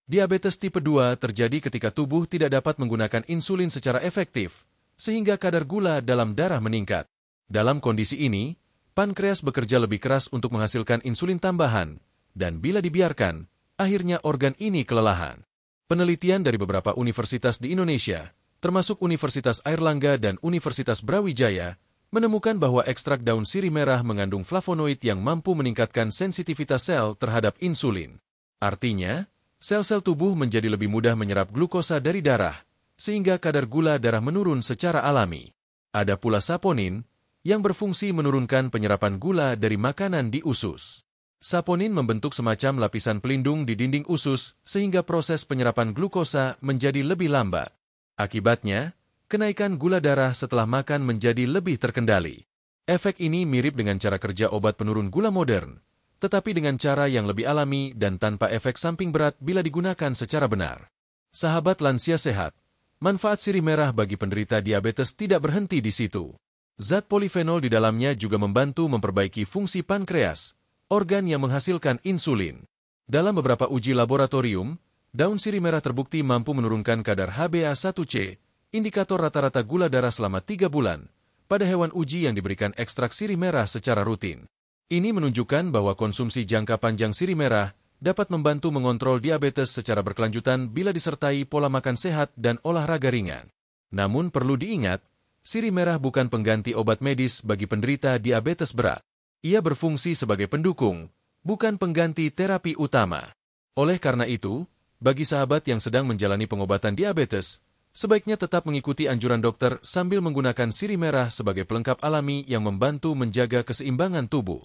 Diabetes tipe 2 terjadi ketika tubuh tidak dapat menggunakan insulin secara efektif, sehingga kadar gula dalam darah meningkat. Dalam kondisi ini, pankreas bekerja lebih keras untuk menghasilkan insulin tambahan, dan bila dibiarkan, akhirnya organ ini kelelahan. Penelitian dari beberapa universitas di Indonesia, termasuk Universitas Airlangga dan Universitas Brawijaya, menemukan bahwa ekstrak daun sirih merah mengandung flavonoid yang mampu meningkatkan sensitivitas sel terhadap insulin. Artinya, sel-sel tubuh menjadi lebih mudah menyerap glukosa dari darah, sehingga kadar gula darah menurun secara alami. Ada pula saponin, yang berfungsi menurunkan penyerapan gula dari makanan di usus. Saponin membentuk semacam lapisan pelindung di dinding usus, sehingga proses penyerapan glukosa menjadi lebih lambat. Akibatnya, kenaikan gula darah setelah makan menjadi lebih terkendali. Efek ini mirip dengan cara kerja obat penurun gula modern, tetapi dengan cara yang lebih alami dan tanpa efek samping berat bila digunakan secara benar. Sahabat lansia sehat, manfaat sirih merah bagi penderita diabetes tidak berhenti di situ. Zat polifenol di dalamnya juga membantu memperbaiki fungsi pankreas, organ yang menghasilkan insulin. Dalam beberapa uji laboratorium, daun sirih merah terbukti mampu menurunkan kadar HbA1c, indikator rata-rata gula darah selama 3 bulan, pada hewan uji yang diberikan ekstrak sirih merah secara rutin. Ini menunjukkan bahwa konsumsi jangka panjang sirih merah dapat membantu mengontrol diabetes secara berkelanjutan bila disertai pola makan sehat dan olahraga ringan. Namun perlu diingat, sirih merah bukan pengganti obat medis bagi penderita diabetes berat. Ia berfungsi sebagai pendukung, bukan pengganti terapi utama. Oleh karena itu, bagi sahabat yang sedang menjalani pengobatan diabetes, sebaiknya tetap mengikuti anjuran dokter sambil menggunakan sirih merah sebagai pelengkap alami yang membantu menjaga keseimbangan tubuh.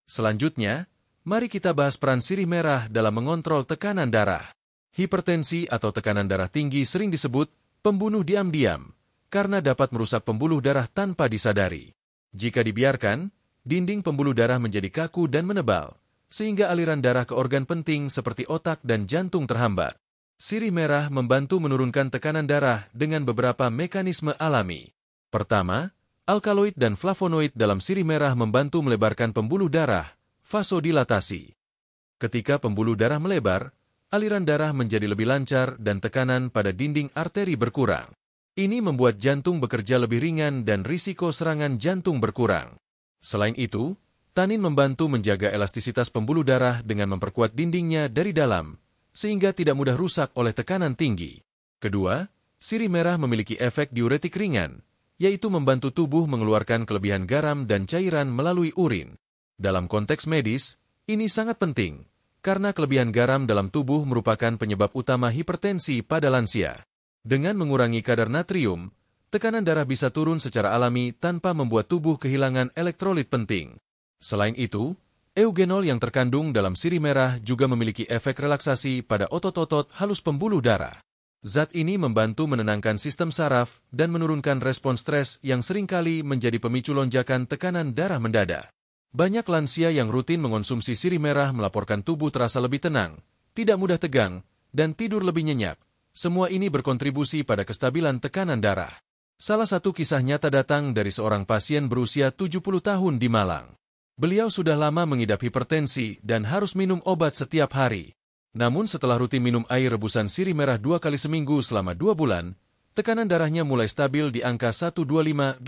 Selanjutnya, mari kita bahas peran sirih merah dalam mengontrol tekanan darah. Hipertensi atau tekanan darah tinggi sering disebut pembunuh diam-diam, karena dapat merusak pembuluh darah tanpa disadari. Jika dibiarkan, dinding pembuluh darah menjadi kaku dan menebal, sehingga aliran darah ke organ penting seperti otak dan jantung terhambat. Sirih merah membantu menurunkan tekanan darah dengan beberapa mekanisme alami. Pertama, alkaloid dan flavonoid dalam sirih merah membantu melebarkan pembuluh darah, vasodilatasi. Ketika pembuluh darah melebar, aliran darah menjadi lebih lancar dan tekanan pada dinding arteri berkurang. Ini membuat jantung bekerja lebih ringan dan risiko serangan jantung berkurang. Selain itu, tanin membantu menjaga elastisitas pembuluh darah dengan memperkuat dindingnya dari dalam, sehingga tidak mudah rusak oleh tekanan tinggi. Kedua, sirih merah memiliki efek diuretik ringan, yaitu membantu tubuh mengeluarkan kelebihan garam dan cairan melalui urin. Dalam konteks medis, ini sangat penting, karena kelebihan garam dalam tubuh merupakan penyebab utama hipertensi pada lansia. Dengan mengurangi kadar natrium, tekanan darah bisa turun secara alami tanpa membuat tubuh kehilangan elektrolit penting. Selain itu, eugenol yang terkandung dalam sirih merah juga memiliki efek relaksasi pada otot-otot halus pembuluh darah. Zat ini membantu menenangkan sistem saraf dan menurunkan respons stres yang seringkali menjadi pemicu lonjakan tekanan darah mendadak. Banyak lansia yang rutin mengonsumsi sirih merah melaporkan tubuh terasa lebih tenang, tidak mudah tegang, dan tidur lebih nyenyak. Semua ini berkontribusi pada kestabilan tekanan darah. Salah satu kisah nyata datang dari seorang pasien berusia 70 tahun di Malang. Beliau sudah lama mengidap hipertensi dan harus minum obat setiap hari. Namun setelah rutin minum air rebusan sirih merah 2 kali seminggu selama 2 bulan, tekanan darahnya mulai stabil di angka 125/80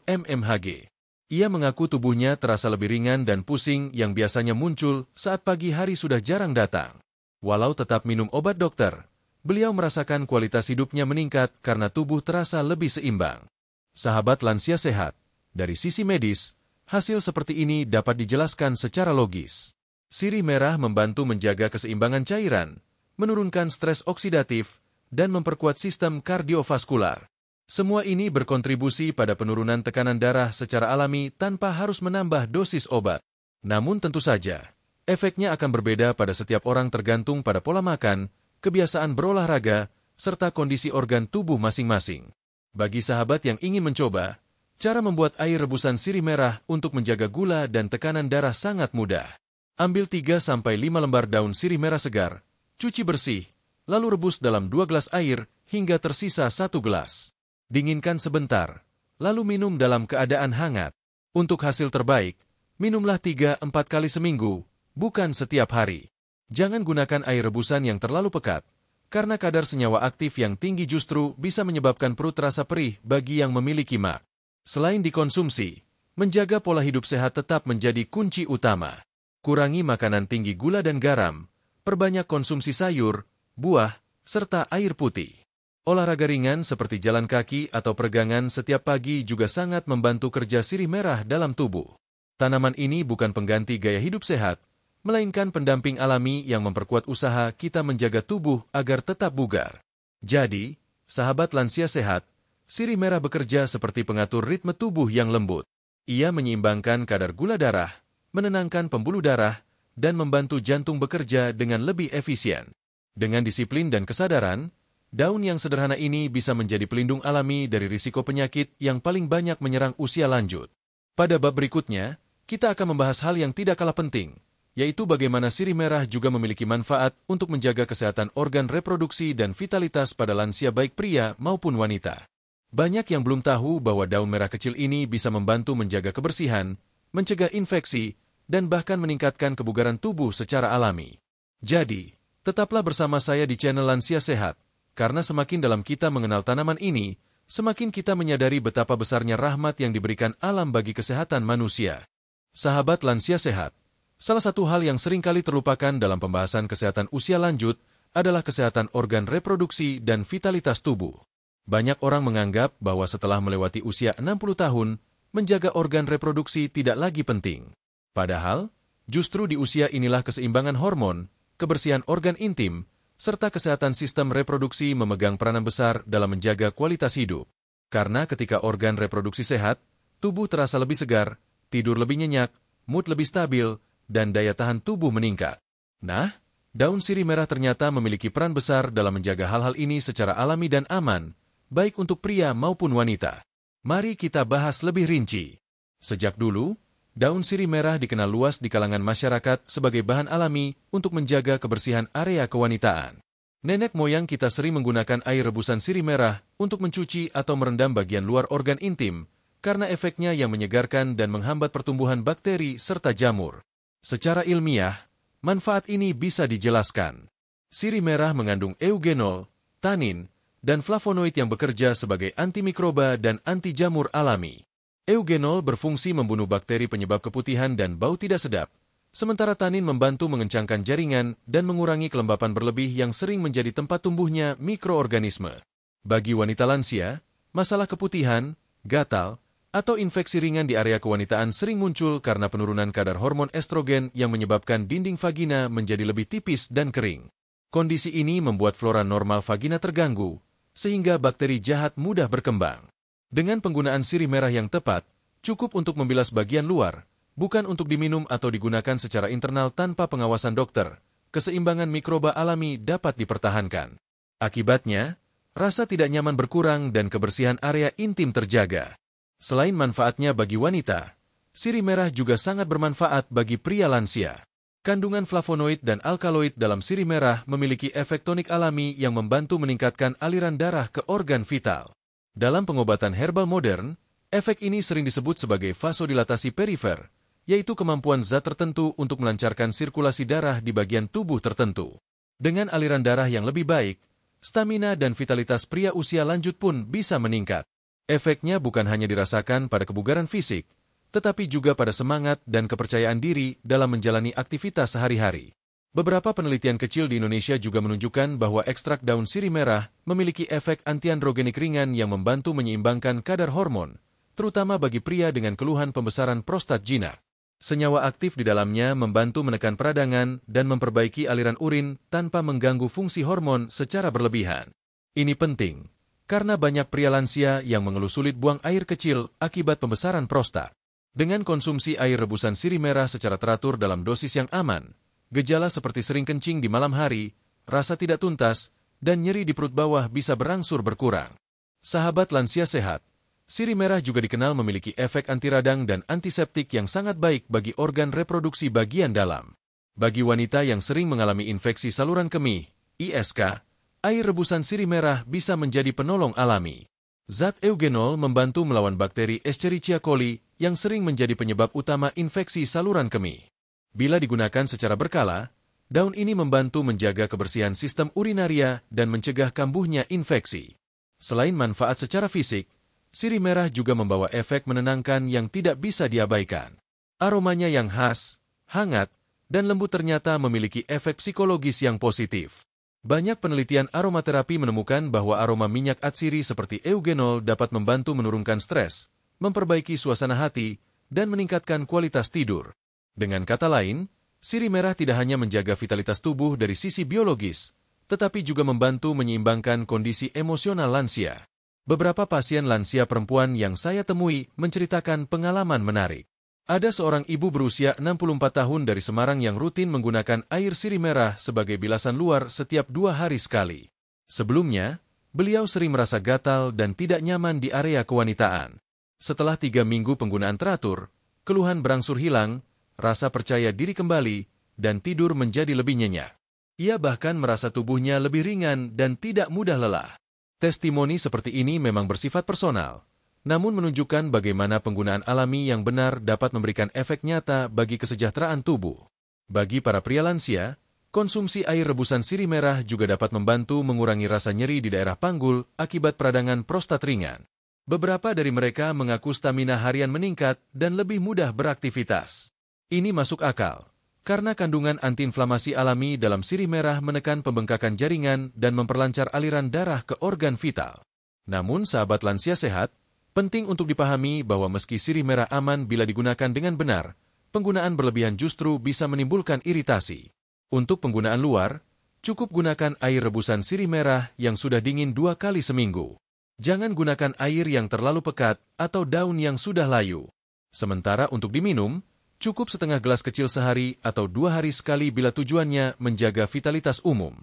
mmHg. Ia mengaku tubuhnya terasa lebih ringan dan pusing yang biasanya muncul saat pagi hari sudah jarang datang. Walau tetap minum obat dokter, beliau merasakan kualitas hidupnya meningkat karena tubuh terasa lebih seimbang. Sahabat lansia sehat, dari sisi medis, hasil seperti ini dapat dijelaskan secara logis. Sirih merah membantu menjaga keseimbangan cairan, menurunkan stres oksidatif, dan memperkuat sistem kardiovaskular. Semua ini berkontribusi pada penurunan tekanan darah secara alami tanpa harus menambah dosis obat. Namun tentu saja, efeknya akan berbeda pada setiap orang tergantung pada pola makan, kebiasaan berolahraga, serta kondisi organ tubuh masing-masing. Bagi sahabat yang ingin mencoba, cara membuat air rebusan sirih merah untuk menjaga gula dan tekanan darah sangat mudah. Ambil 3-5 lembar daun sirih merah segar, cuci bersih, lalu rebus dalam 2 gelas air hingga tersisa 1 gelas. Dinginkan sebentar, lalu minum dalam keadaan hangat. Untuk hasil terbaik, minumlah 3-4 kali seminggu, bukan setiap hari. Jangan gunakan air rebusan yang terlalu pekat, karena kadar senyawa aktif yang tinggi justru bisa menyebabkan perut terasa perih bagi yang memiliki MAG. Selain dikonsumsi, menjaga pola hidup sehat tetap menjadi kunci utama. Kurangi makanan tinggi gula dan garam, perbanyak konsumsi sayur, buah, serta air putih. Olahraga ringan seperti jalan kaki atau peregangan setiap pagi juga sangat membantu kerja sirih merah dalam tubuh. Tanaman ini bukan pengganti gaya hidup sehat, melainkan pendamping alami yang memperkuat usaha kita menjaga tubuh agar tetap bugar. Jadi, sahabat lansia sehat, sirih merah bekerja seperti pengatur ritme tubuh yang lembut. Ia menyeimbangkan kadar gula darah, menenangkan pembuluh darah, dan membantu jantung bekerja dengan lebih efisien. Dengan disiplin dan kesadaran, daun yang sederhana ini bisa menjadi pelindung alami dari risiko penyakit yang paling banyak menyerang usia lanjut. Pada bab berikutnya, kita akan membahas hal yang tidak kalah penting, yaitu bagaimana sirih merah juga memiliki manfaat untuk menjaga kesehatan organ reproduksi dan vitalitas pada lansia baik pria maupun wanita. Banyak yang belum tahu bahwa daun merah kecil ini bisa membantu menjaga kebersihan, mencegah infeksi, dan bahkan meningkatkan kebugaran tubuh secara alami. Jadi, tetaplah bersama saya di channel Lansia Sehat, karena semakin dalam kita mengenal tanaman ini, semakin kita menyadari betapa besarnya rahmat yang diberikan alam bagi kesehatan manusia. Sahabat lansia sehat, salah satu hal yang seringkali terlupakan dalam pembahasan kesehatan usia lanjut adalah kesehatan organ reproduksi dan vitalitas tubuh. Banyak orang menganggap bahwa setelah melewati usia 60 tahun, menjaga organ reproduksi tidak lagi penting. Padahal, justru di usia inilah keseimbangan hormon, kebersihan organ intim, serta kesehatan sistem reproduksi memegang peranan besar dalam menjaga kualitas hidup. Karena ketika organ reproduksi sehat, tubuh terasa lebih segar, tidur lebih nyenyak, mood lebih stabil, dan daya tahan tubuh meningkat. Nah, daun sirih merah ternyata memiliki peran besar dalam menjaga hal-hal ini secara alami dan aman, baik untuk pria maupun wanita. Mari kita bahas lebih rinci. Sejak dulu, daun sirih merah dikenal luas di kalangan masyarakat sebagai bahan alami untuk menjaga kebersihan area kewanitaan. Nenek moyang kita sering menggunakan air rebusan sirih merah untuk mencuci atau merendam bagian luar organ intim, karena efeknya yang menyegarkan dan menghambat pertumbuhan bakteri serta jamur. Secara ilmiah, manfaat ini bisa dijelaskan. Sirih merah mengandung eugenol, tanin, dan flavonoid yang bekerja sebagai antimikroba dan anti jamur alami. Eugenol berfungsi membunuh bakteri penyebab keputihan dan bau tidak sedap, sementara tanin membantu mengencangkan jaringan dan mengurangi kelembapan berlebih yang sering menjadi tempat tumbuhnya mikroorganisme. Bagi wanita lansia, masalah keputihan, gatal, atau infeksi ringan di area kewanitaan sering muncul karena penurunan kadar hormon estrogen yang menyebabkan dinding vagina menjadi lebih tipis dan kering. Kondisi ini membuat flora normal vagina terganggu, sehingga bakteri jahat mudah berkembang. Dengan penggunaan sirih merah yang tepat, cukup untuk membilas bagian luar, bukan untuk diminum atau digunakan secara internal tanpa pengawasan dokter, keseimbangan mikroba alami dapat dipertahankan. Akibatnya, rasa tidak nyaman berkurang dan kebersihan area intim terjaga. Selain manfaatnya bagi wanita, Sirih merah juga sangat bermanfaat bagi pria lansia. Kandungan flavonoid dan alkaloid dalam sirih merah memiliki efek tonik alami yang membantu meningkatkan aliran darah ke organ vital. Dalam pengobatan herbal modern, efek ini sering disebut sebagai vasodilatasi perifer, yaitu kemampuan zat tertentu untuk melancarkan sirkulasi darah di bagian tubuh tertentu. Dengan aliran darah yang lebih baik, stamina dan vitalitas pria usia lanjut pun bisa meningkat. Efeknya bukan hanya dirasakan pada kebugaran fisik, tetapi juga pada semangat dan kepercayaan diri dalam menjalani aktivitas sehari-hari. Beberapa penelitian kecil di Indonesia juga menunjukkan bahwa ekstrak daun sirih merah memiliki efek antiandrogenik ringan yang membantu menyeimbangkan kadar hormon, terutama bagi pria dengan keluhan pembesaran prostat jinak. Senyawa aktif di dalamnya membantu menekan peradangan dan memperbaiki aliran urin tanpa mengganggu fungsi hormon secara berlebihan. Ini penting, karena banyak pria lansia yang mengeluh sulit buang air kecil akibat pembesaran prostat. Dengan konsumsi air rebusan sirih merah secara teratur dalam dosis yang aman, gejala seperti sering kencing di malam hari, rasa tidak tuntas, dan nyeri di perut bawah bisa berangsur berkurang. Sahabat lansia sehat, sirih merah juga dikenal memiliki efek anti radang dan antiseptik yang sangat baik bagi organ reproduksi bagian dalam. Bagi wanita yang sering mengalami infeksi saluran kemih, ISK, air rebusan sirih merah bisa menjadi penolong alami. Zat eugenol membantu melawan bakteri Escherichia coli yang sering menjadi penyebab utama infeksi saluran kemih. Bila digunakan secara berkala, daun ini membantu menjaga kebersihan sistem urinaria dan mencegah kambuhnya infeksi. Selain manfaat secara fisik, sirih merah juga membawa efek menenangkan yang tidak bisa diabaikan. Aromanya yang khas, hangat, dan lembut ternyata memiliki efek psikologis yang positif. Banyak penelitian aromaterapi menemukan bahwa aroma minyak atsiri seperti eugenol dapat membantu menurunkan stres, memperbaiki suasana hati, dan meningkatkan kualitas tidur. Dengan kata lain, sirih merah tidak hanya menjaga vitalitas tubuh dari sisi biologis, tetapi juga membantu menyeimbangkan kondisi emosional lansia. Beberapa pasien lansia perempuan yang saya temui menceritakan pengalaman menarik. Ada seorang ibu berusia 64 tahun dari Semarang yang rutin menggunakan air sirih merah sebagai bilasan luar setiap 2 hari sekali. Sebelumnya, beliau sering merasa gatal dan tidak nyaman di area kewanitaan. Setelah 3 minggu penggunaan teratur, keluhan berangsur hilang, rasa percaya diri kembali, dan tidur menjadi lebih nyenyak. Ia bahkan merasa tubuhnya lebih ringan dan tidak mudah lelah. Testimoni seperti ini memang bersifat personal, namun menunjukkan bagaimana penggunaan alami yang benar dapat memberikan efek nyata bagi kesejahteraan tubuh. Bagi para pria lansia, konsumsi air rebusan sirih merah juga dapat membantu mengurangi rasa nyeri di daerah panggul akibat peradangan prostat ringan. Beberapa dari mereka mengaku stamina harian meningkat dan lebih mudah beraktivitas. Ini masuk akal, karena kandungan antiinflamasi alami dalam sirih merah menekan pembengkakan jaringan dan memperlancar aliran darah ke organ vital. Namun, sahabat lansia sehat, penting untuk dipahami bahwa meski sirih merah aman bila digunakan dengan benar, penggunaan berlebihan justru bisa menimbulkan iritasi. Untuk penggunaan luar, cukup gunakan air rebusan sirih merah yang sudah dingin 2 kali seminggu. Jangan gunakan air yang terlalu pekat atau daun yang sudah layu. Sementara untuk diminum, cukup setengah gelas kecil sehari atau 2 hari sekali bila tujuannya menjaga vitalitas umum.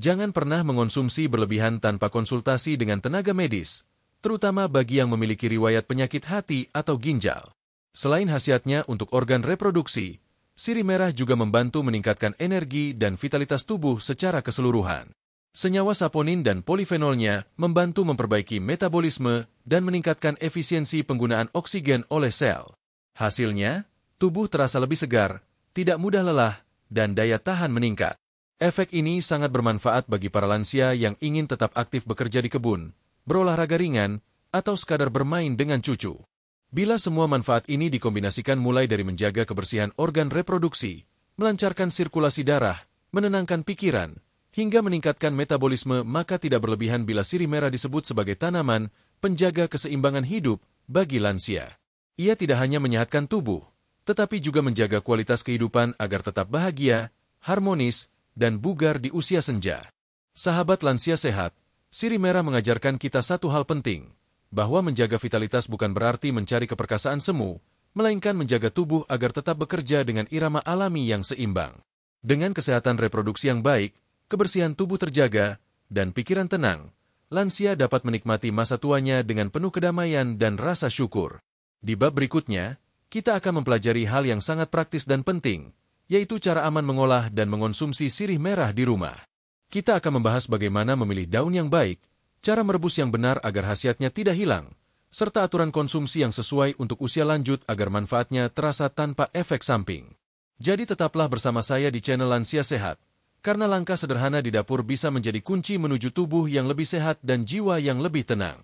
Jangan pernah mengonsumsi berlebihan tanpa konsultasi dengan tenaga medis, terutama bagi yang memiliki riwayat penyakit hati atau ginjal. Selain khasiatnya untuk organ reproduksi, sirih merah juga membantu meningkatkan energi dan vitalitas tubuh secara keseluruhan. Senyawa saponin dan polifenolnya membantu memperbaiki metabolisme dan meningkatkan efisiensi penggunaan oksigen oleh sel. Hasilnya, tubuh terasa lebih segar, tidak mudah lelah, dan daya tahan meningkat. Efek ini sangat bermanfaat bagi para lansia yang ingin tetap aktif bekerja di kebun, berolahraga ringan, atau sekadar bermain dengan cucu. Bila semua manfaat ini dikombinasikan mulai dari menjaga kebersihan organ reproduksi, melancarkan sirkulasi darah, menenangkan pikiran, hingga meningkatkan metabolisme, maka tidak berlebihan bila sirih merah disebut sebagai tanaman penjaga keseimbangan hidup bagi lansia. Ia tidak hanya menyehatkan tubuh, tetapi juga menjaga kualitas kehidupan agar tetap bahagia, harmonis, dan bugar di usia senja. Sahabat lansia sehat, sirih merah mengajarkan kita satu hal penting, bahwa menjaga vitalitas bukan berarti mencari keperkasaan semu, melainkan menjaga tubuh agar tetap bekerja dengan irama alami yang seimbang. Dengan kesehatan reproduksi yang baik, kebersihan tubuh terjaga, dan pikiran tenang, lansia dapat menikmati masa tuanya dengan penuh kedamaian dan rasa syukur. Di bab berikutnya, kita akan mempelajari hal yang sangat praktis dan penting, yaitu cara aman mengolah dan mengonsumsi sirih merah di rumah. Kita akan membahas bagaimana memilih daun yang baik, cara merebus yang benar agar khasiatnya tidak hilang, serta aturan konsumsi yang sesuai untuk usia lanjut agar manfaatnya terasa tanpa efek samping. Jadi tetaplah bersama saya di channel Lansia Sehat, karena langkah sederhana di dapur bisa menjadi kunci menuju tubuh yang lebih sehat dan jiwa yang lebih tenang.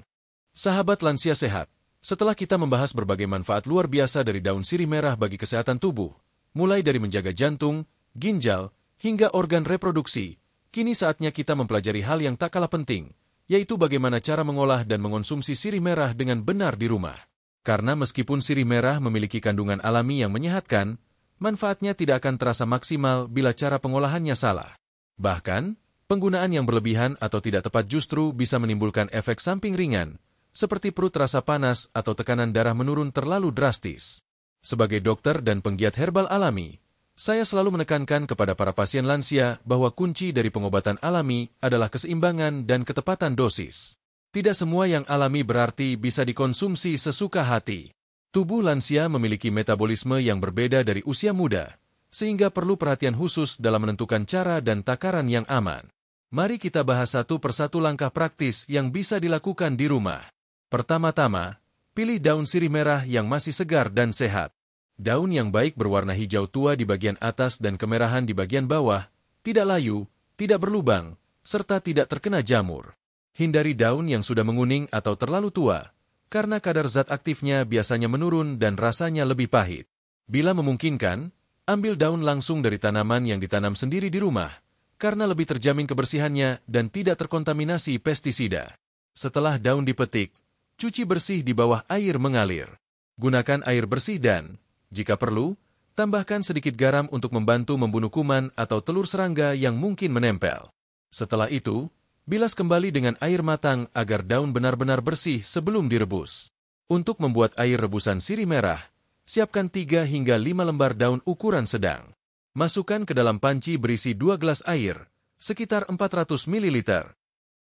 Sahabat Lansia Sehat, setelah kita membahas berbagai manfaat luar biasa dari daun sirih merah bagi kesehatan tubuh, mulai dari menjaga jantung, ginjal, hingga organ reproduksi, kini saatnya kita mempelajari hal yang tak kalah penting, yaitu bagaimana cara mengolah dan mengonsumsi sirih merah dengan benar di rumah. Karena meskipun sirih merah memiliki kandungan alami yang menyehatkan, manfaatnya tidak akan terasa maksimal bila cara pengolahannya salah. Bahkan, penggunaan yang berlebihan atau tidak tepat justru bisa menimbulkan efek samping ringan, seperti perut terasa panas atau tekanan darah menurun terlalu drastis. Sebagai dokter dan penggiat herbal alami, saya selalu menekankan kepada para pasien lansia bahwa kunci dari pengobatan alami adalah keseimbangan dan ketepatan dosis. Tidak semua yang alami berarti bisa dikonsumsi sesuka hati. Tubuh lansia memiliki metabolisme yang berbeda dari usia muda, sehingga perlu perhatian khusus dalam menentukan cara dan takaran yang aman. Mari kita bahas satu persatu langkah praktis yang bisa dilakukan di rumah. Pertama-tama, pilih daun sirih merah yang masih segar dan sehat. Daun yang baik berwarna hijau tua di bagian atas dan kemerahan di bagian bawah, tidak layu, tidak berlubang, serta tidak terkena jamur. Hindari daun yang sudah menguning atau terlalu tua, karena kadar zat aktifnya biasanya menurun dan rasanya lebih pahit. Bila memungkinkan, ambil daun langsung dari tanaman yang ditanam sendiri di rumah, karena lebih terjamin kebersihannya dan tidak terkontaminasi pestisida. Setelah daun dipetik, cuci bersih di bawah air mengalir. Gunakan air bersih dan, jika perlu, tambahkan sedikit garam untuk membantu membunuh kuman atau telur serangga yang mungkin menempel. Setelah itu, bilas kembali dengan air matang agar daun benar-benar bersih sebelum direbus. Untuk membuat air rebusan sirih merah, siapkan 3 hingga 5 lembar daun ukuran sedang. Masukkan ke dalam panci berisi 2 gelas air, sekitar 400 ml.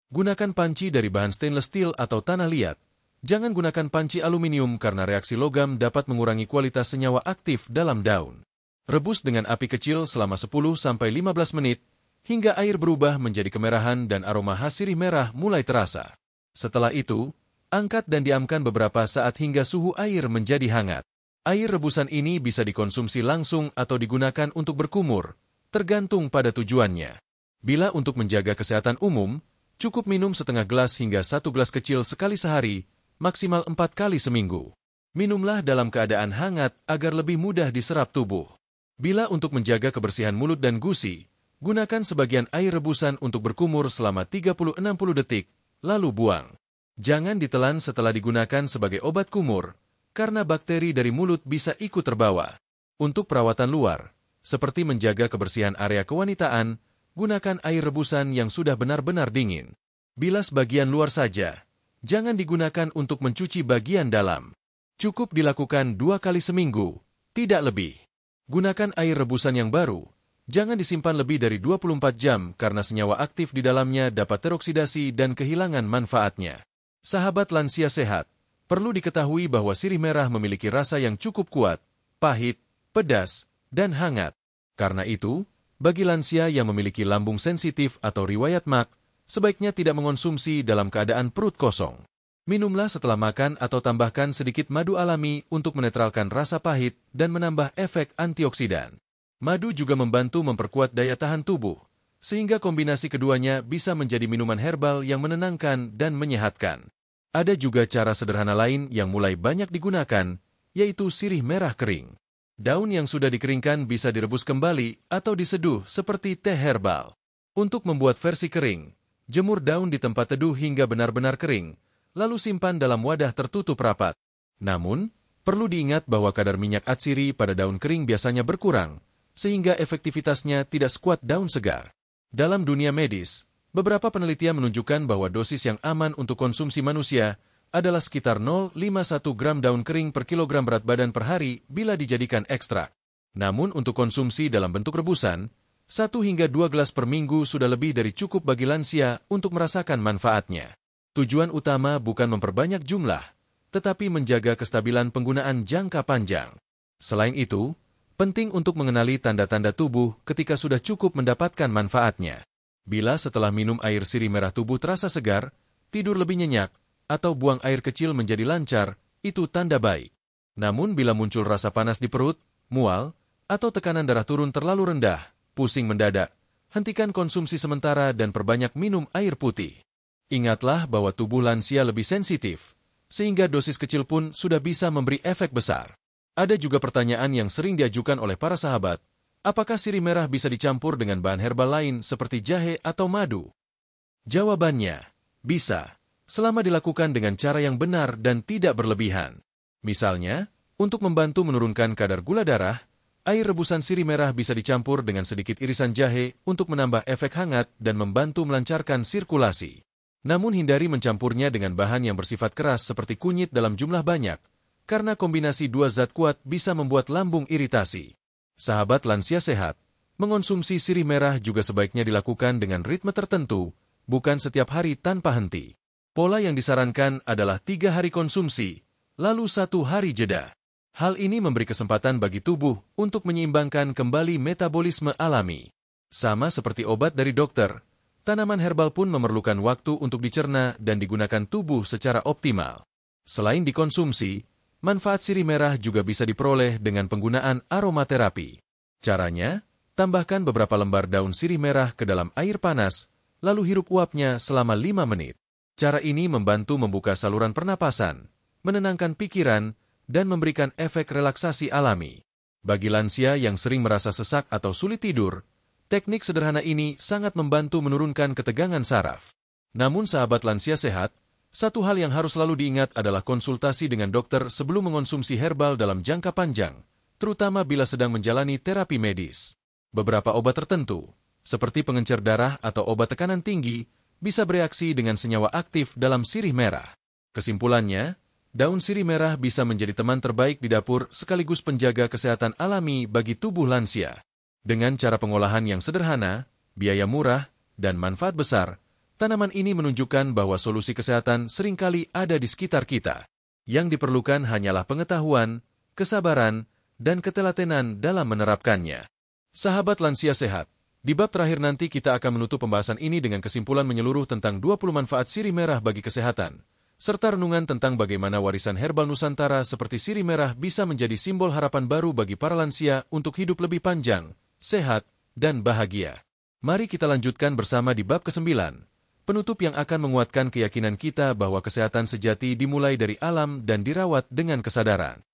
Gunakan panci dari bahan stainless steel atau tanah liat. Jangan gunakan panci aluminium karena reaksi logam dapat mengurangi kualitas senyawa aktif dalam daun. Rebus dengan api kecil selama 10-15 menit, hingga air berubah menjadi kemerahan dan aroma khas sirih merah mulai terasa. Setelah itu, angkat dan diamkan beberapa saat hingga suhu air menjadi hangat. Air rebusan ini bisa dikonsumsi langsung atau digunakan untuk berkumur, tergantung pada tujuannya. Bila untuk menjaga kesehatan umum, cukup minum setengah gelas hingga 1 gelas kecil sekali sehari, maksimal 4 kali seminggu. Minumlah dalam keadaan hangat agar lebih mudah diserap tubuh. Bila untuk menjaga kebersihan mulut dan gusi, gunakan sebagian air rebusan untuk berkumur selama 30-60 detik, lalu buang. Jangan ditelan setelah digunakan sebagai obat kumur, karena bakteri dari mulut bisa ikut terbawa. Untuk perawatan luar, seperti menjaga kebersihan area kewanitaan, gunakan air rebusan yang sudah benar-benar dingin. Bilas bagian luar saja, jangan digunakan untuk mencuci bagian dalam. Cukup dilakukan 2 kali seminggu, tidak lebih. Gunakan air rebusan yang baru. Jangan disimpan lebih dari 24 jam karena senyawa aktif di dalamnya dapat teroksidasi dan kehilangan manfaatnya. Sahabat lansia sehat, perlu diketahui bahwa sirih merah memiliki rasa yang cukup kuat, pahit, pedas, dan hangat. Karena itu, bagi lansia yang memiliki lambung sensitif atau riwayat MAC, sebaiknya tidak mengonsumsi dalam keadaan perut kosong. Minumlah setelah makan atau tambahkan sedikit madu alami untuk menetralkan rasa pahit dan menambah efek antioksidan. Madu juga membantu memperkuat daya tahan tubuh, sehingga kombinasi keduanya bisa menjadi minuman herbal yang menenangkan dan menyehatkan. Ada juga cara sederhana lain yang mulai banyak digunakan, yaitu sirih merah kering. Daun yang sudah dikeringkan bisa direbus kembali atau diseduh seperti teh herbal. Untuk membuat versi kering, jemur daun di tempat teduh hingga benar-benar kering, lalu simpan dalam wadah tertutup rapat. Namun, perlu diingat bahwa kadar minyak atsiri pada daun kering biasanya berkurang, sehingga efektivitasnya tidak sekuat daun segar. Dalam dunia medis, beberapa penelitian menunjukkan bahwa dosis yang aman untuk konsumsi manusia adalah sekitar 0,51 gram daun kering per kilogram berat badan per hari bila dijadikan ekstrak. Namun untuk konsumsi dalam bentuk rebusan, 1 hingga 2 gelas per minggu sudah lebih dari cukup bagi lansia untuk merasakan manfaatnya. Tujuan utama bukan memperbanyak jumlah, tetapi menjaga kestabilan penggunaan jangka panjang. Selain itu, penting untuk mengenali tanda-tanda tubuh ketika sudah cukup mendapatkan manfaatnya. Bila setelah minum air sirih merah tubuh terasa segar, tidur lebih nyenyak, atau buang air kecil menjadi lancar, itu tanda baik. Namun bila muncul rasa panas di perut, mual, atau tekanan darah turun terlalu rendah, pusing mendadak, hentikan konsumsi sementara dan perbanyak minum air putih. Ingatlah bahwa tubuh lansia lebih sensitif, sehingga dosis kecil pun sudah bisa memberi efek besar. Ada juga pertanyaan yang sering diajukan oleh para sahabat, apakah sirih merah bisa dicampur dengan bahan herbal lain seperti jahe atau madu? Jawabannya, bisa, selama dilakukan dengan cara yang benar dan tidak berlebihan. Misalnya, untuk membantu menurunkan kadar gula darah, air rebusan sirih merah bisa dicampur dengan sedikit irisan jahe untuk menambah efek hangat dan membantu melancarkan sirkulasi. Namun hindari mencampurnya dengan bahan yang bersifat keras seperti kunyit dalam jumlah banyak, karena kombinasi dua zat kuat bisa membuat lambung iritasi. Sahabat lansia sehat, mengonsumsi sirih merah juga sebaiknya dilakukan dengan ritme tertentu, bukan setiap hari tanpa henti. Pola yang disarankan adalah 3 hari konsumsi, lalu 1 hari jeda. Hal ini memberi kesempatan bagi tubuh untuk menyeimbangkan kembali metabolisme alami. Sama seperti obat dari dokter, tanaman herbal pun memerlukan waktu untuk dicerna dan digunakan tubuh secara optimal. Selain dikonsumsi, manfaat sirih merah juga bisa diperoleh dengan penggunaan aromaterapi. Caranya, tambahkan beberapa lembar daun sirih merah ke dalam air panas, lalu hirup uapnya selama 5 menit. Cara ini membantu membuka saluran pernapasan, menenangkan pikiran, dan memberikan efek relaksasi alami. Bagi lansia yang sering merasa sesak atau sulit tidur, teknik sederhana ini sangat membantu menurunkan ketegangan saraf. Namun sahabat lansia sehat, satu hal yang harus selalu diingat adalah konsultasi dengan dokter sebelum mengonsumsi herbal dalam jangka panjang, terutama bila sedang menjalani terapi medis. Beberapa obat tertentu, seperti pengencer darah atau obat tekanan tinggi, bisa bereaksi dengan senyawa aktif dalam sirih merah. Kesimpulannya, daun sirih merah bisa menjadi teman terbaik di dapur sekaligus penjaga kesehatan alami bagi tubuh lansia. Dengan cara pengolahan yang sederhana, biaya murah, dan manfaat besar, tanaman ini menunjukkan bahwa solusi kesehatan seringkali ada di sekitar kita. Yang diperlukan hanyalah pengetahuan, kesabaran, dan ketelatenan dalam menerapkannya. Sahabat lansia sehat, di bab terakhir nanti kita akan menutup pembahasan ini dengan kesimpulan menyeluruh tentang 20 manfaat sirih merah bagi kesehatan, serta renungan tentang bagaimana warisan herbal Nusantara seperti sirih merah bisa menjadi simbol harapan baru bagi para lansia untuk hidup lebih panjang, sehat, dan bahagia. Mari kita lanjutkan bersama di bab ke-9. Penutup yang akan menguatkan keyakinan kita bahwa kesehatan sejati dimulai dari alam dan dirawat dengan kesadaran.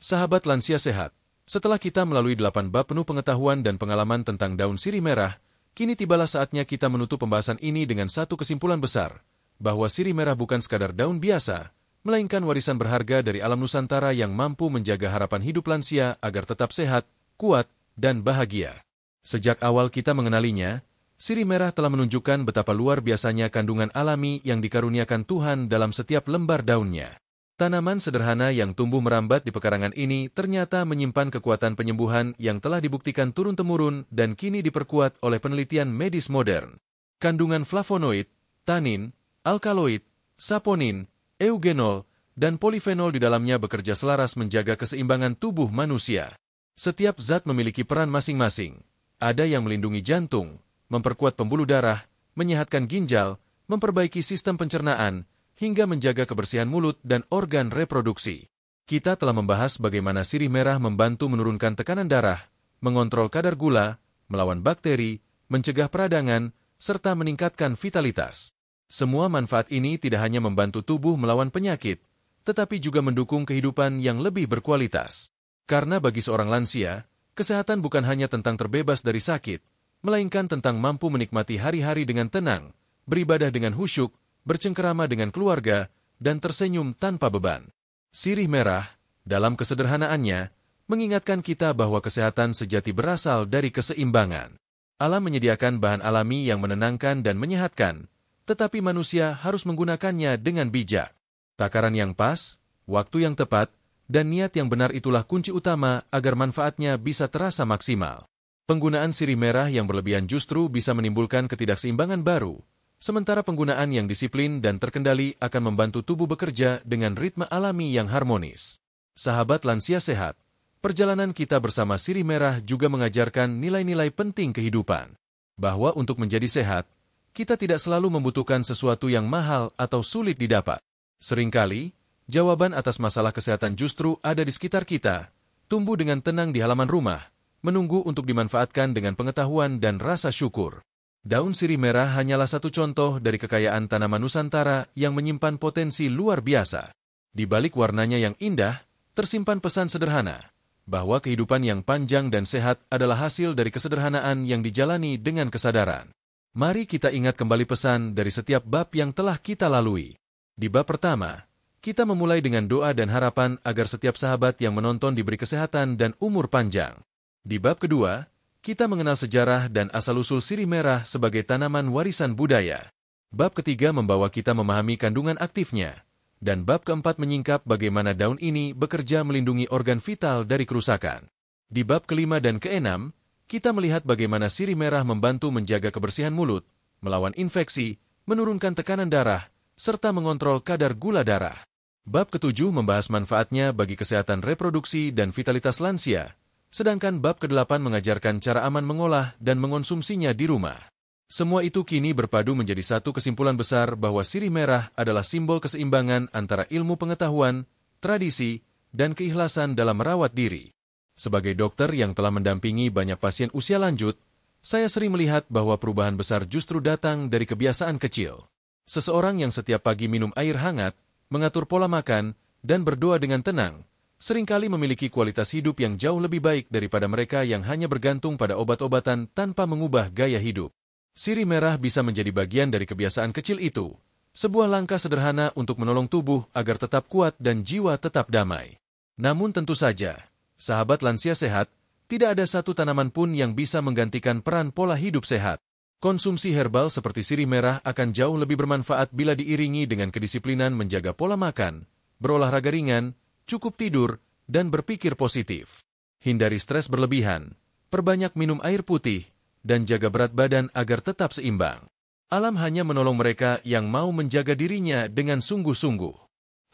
Sahabat lansia sehat, setelah kita melalui 8 bab penuh pengetahuan dan pengalaman tentang daun sirih merah, kini tibalah saatnya kita menutup pembahasan ini dengan satu kesimpulan besar, bahwa sirih merah bukan sekadar daun biasa, melainkan warisan berharga dari alam Nusantara yang mampu menjaga harapan hidup lansia agar tetap sehat, kuat, dan bahagia. Sejak awal kita mengenalinya, sirih merah telah menunjukkan betapa luar biasanya kandungan alami yang dikaruniakan Tuhan dalam setiap lembar daunnya. Tanaman sederhana yang tumbuh merambat di pekarangan ini ternyata menyimpan kekuatan penyembuhan yang telah dibuktikan turun-temurun dan kini diperkuat oleh penelitian medis modern. Kandungan flavonoid, tanin, alkaloid, saponin, eugenol, dan polifenol di dalamnya bekerja selaras menjaga keseimbangan tubuh manusia. Setiap zat memiliki peran masing-masing. Ada yang melindungi jantung, memperkuat pembuluh darah, menyehatkan ginjal, memperbaiki sistem pencernaan, hingga menjaga kebersihan mulut dan organ reproduksi. Kita telah membahas bagaimana sirih merah membantu menurunkan tekanan darah, mengontrol kadar gula, melawan bakteri, mencegah peradangan, serta meningkatkan vitalitas. Semua manfaat ini tidak hanya membantu tubuh melawan penyakit, tetapi juga mendukung kehidupan yang lebih berkualitas. Karena bagi seorang lansia, kesehatan bukan hanya tentang terbebas dari sakit, melainkan tentang mampu menikmati hari-hari dengan tenang, beribadah dengan khusyuk, bercengkerama dengan keluarga, dan tersenyum tanpa beban. Sirih merah, dalam kesederhanaannya, mengingatkan kita bahwa kesehatan sejati berasal dari keseimbangan. Alam menyediakan bahan alami yang menenangkan dan menyehatkan, tetapi manusia harus menggunakannya dengan bijak. Takaran yang pas, waktu yang tepat, dan niat yang benar itulah kunci utama agar manfaatnya bisa terasa maksimal. Penggunaan sirih merah yang berlebihan justru bisa menimbulkan ketidakseimbangan baru, sementara penggunaan yang disiplin dan terkendali akan membantu tubuh bekerja dengan ritme alami yang harmonis. Sahabat lansia sehat, perjalanan kita bersama Sirih Merah juga mengajarkan nilai-nilai penting kehidupan. Bahwa untuk menjadi sehat, kita tidak selalu membutuhkan sesuatu yang mahal atau sulit didapat. Seringkali, jawaban atas masalah kesehatan justru ada di sekitar kita, tumbuh dengan tenang di halaman rumah, menunggu untuk dimanfaatkan dengan pengetahuan dan rasa syukur. Daun sirih merah hanyalah satu contoh dari kekayaan tanaman Nusantara yang menyimpan potensi luar biasa. Di balik warnanya yang indah, tersimpan pesan sederhana, bahwa kehidupan yang panjang dan sehat adalah hasil dari kesederhanaan yang dijalani dengan kesadaran. Mari kita ingat kembali pesan dari setiap bab yang telah kita lalui. Di bab pertama, kita memulai dengan doa dan harapan agar setiap sahabat yang menonton diberi kesehatan dan umur panjang. Di bab kedua, kita mengenal sejarah dan asal-usul sirih merah sebagai tanaman warisan budaya. Bab ketiga membawa kita memahami kandungan aktifnya. Dan bab keempat menyingkap bagaimana daun ini bekerja melindungi organ vital dari kerusakan. Di bab kelima dan keenam, kita melihat bagaimana sirih merah membantu menjaga kebersihan mulut, melawan infeksi, menurunkan tekanan darah, serta mengontrol kadar gula darah. Bab ketujuh membahas manfaatnya bagi kesehatan reproduksi dan vitalitas lansia, sedangkan bab ke-8 mengajarkan cara aman mengolah dan mengonsumsinya di rumah. Semua itu kini berpadu menjadi satu kesimpulan besar bahwa sirih merah adalah simbol keseimbangan antara ilmu pengetahuan, tradisi, dan keikhlasan dalam merawat diri. Sebagai dokter yang telah mendampingi banyak pasien usia lanjut, saya sering melihat bahwa perubahan besar justru datang dari kebiasaan kecil. Seseorang yang setiap pagi minum air hangat, mengatur pola makan, dan berdoa dengan tenang, seringkali memiliki kualitas hidup yang jauh lebih baik daripada mereka yang hanya bergantung pada obat-obatan tanpa mengubah gaya hidup. Sirih merah bisa menjadi bagian dari kebiasaan kecil itu, sebuah langkah sederhana untuk menolong tubuh agar tetap kuat dan jiwa tetap damai. Namun tentu saja, sahabat lansia sehat, tidak ada satu tanaman pun yang bisa menggantikan peran pola hidup sehat. Konsumsi herbal seperti sirih merah akan jauh lebih bermanfaat bila diiringi dengan kedisiplinan menjaga pola makan, berolahraga ringan, cukup tidur, dan berpikir positif. Hindari stres berlebihan, perbanyak minum air putih, dan jaga berat badan agar tetap seimbang. Alam hanya menolong mereka yang mau menjaga dirinya dengan sungguh-sungguh.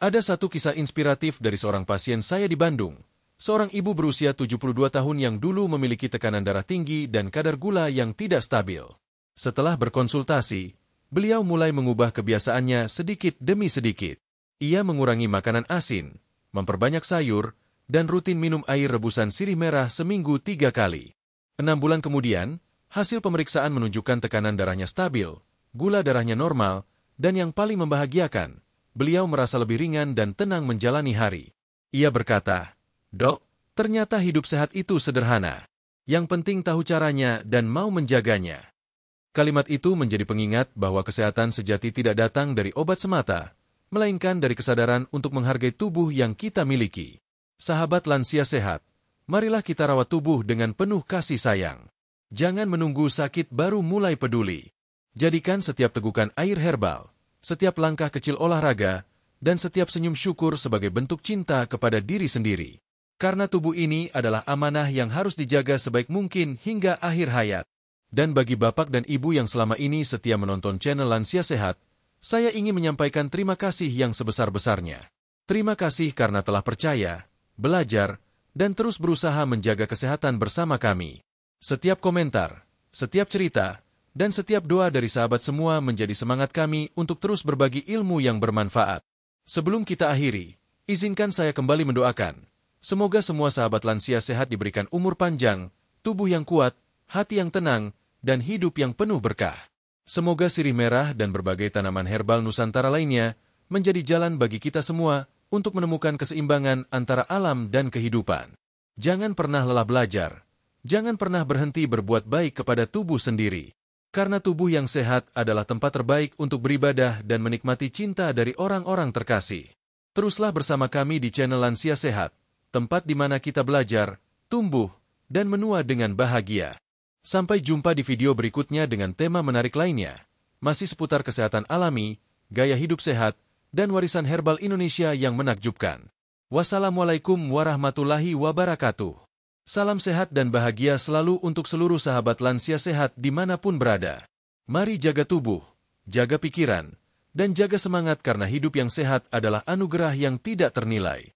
Ada satu kisah inspiratif dari seorang pasien saya di Bandung, seorang ibu berusia 72 tahun yang dulu memiliki tekanan darah tinggi dan kadar gula yang tidak stabil. Setelah berkonsultasi, beliau mulai mengubah kebiasaannya sedikit demi sedikit. Ia mengurangi makanan asin, memperbanyak sayur, dan rutin minum air rebusan sirih merah seminggu 3 kali. 6 bulan kemudian, hasil pemeriksaan menunjukkan tekanan darahnya stabil, gula darahnya normal, dan yang paling membahagiakan, beliau merasa lebih ringan dan tenang menjalani hari. Ia berkata, "Dok, ternyata hidup sehat itu sederhana. Yang penting tahu caranya dan mau menjaganya." Kalimat itu menjadi pengingat bahwa kesehatan sejati tidak datang dari obat semata, melainkan dari kesadaran untuk menghargai tubuh yang kita miliki. Sahabat lansia sehat, marilah kita rawat tubuh dengan penuh kasih sayang. Jangan menunggu sakit baru mulai peduli. Jadikan setiap tegukan air herbal, setiap langkah kecil olahraga, dan setiap senyum syukur sebagai bentuk cinta kepada diri sendiri. Karena tubuh ini adalah amanah yang harus dijaga sebaik mungkin hingga akhir hayat. Dan bagi bapak dan ibu yang selama ini setia menonton channel Lansia Sehat, saya ingin menyampaikan terima kasih yang sebesar-besarnya. Terima kasih karena telah percaya, belajar, dan terus berusaha menjaga kesehatan bersama kami. Setiap komentar, setiap cerita, dan setiap doa dari sahabat semua menjadi semangat kami untuk terus berbagi ilmu yang bermanfaat. Sebelum kita akhiri, izinkan saya kembali mendoakan. Semoga semua sahabat lansia sehat diberikan umur panjang, tubuh yang kuat, hati yang tenang, dan hidup yang penuh berkah. Semoga sirih merah dan berbagai tanaman herbal Nusantara lainnya menjadi jalan bagi kita semua untuk menemukan keseimbangan antara alam dan kehidupan. Jangan pernah lelah belajar. Jangan pernah berhenti berbuat baik kepada tubuh sendiri. Karena tubuh yang sehat adalah tempat terbaik untuk beribadah dan menikmati cinta dari orang-orang terkasih. Teruslah bersama kami di channel Lansia Sehat, tempat di mana kita belajar, tumbuh, dan menua dengan bahagia. Sampai jumpa di video berikutnya dengan tema menarik lainnya, masih seputar kesehatan alami, gaya hidup sehat, dan warisan herbal Indonesia yang menakjubkan. Wassalamualaikum warahmatullahi wabarakatuh. Salam sehat dan bahagia selalu untuk seluruh sahabat lansia sehat dimanapun berada. Mari jaga tubuh, jaga pikiran, dan jaga semangat karena hidup yang sehat adalah anugerah yang tidak ternilai.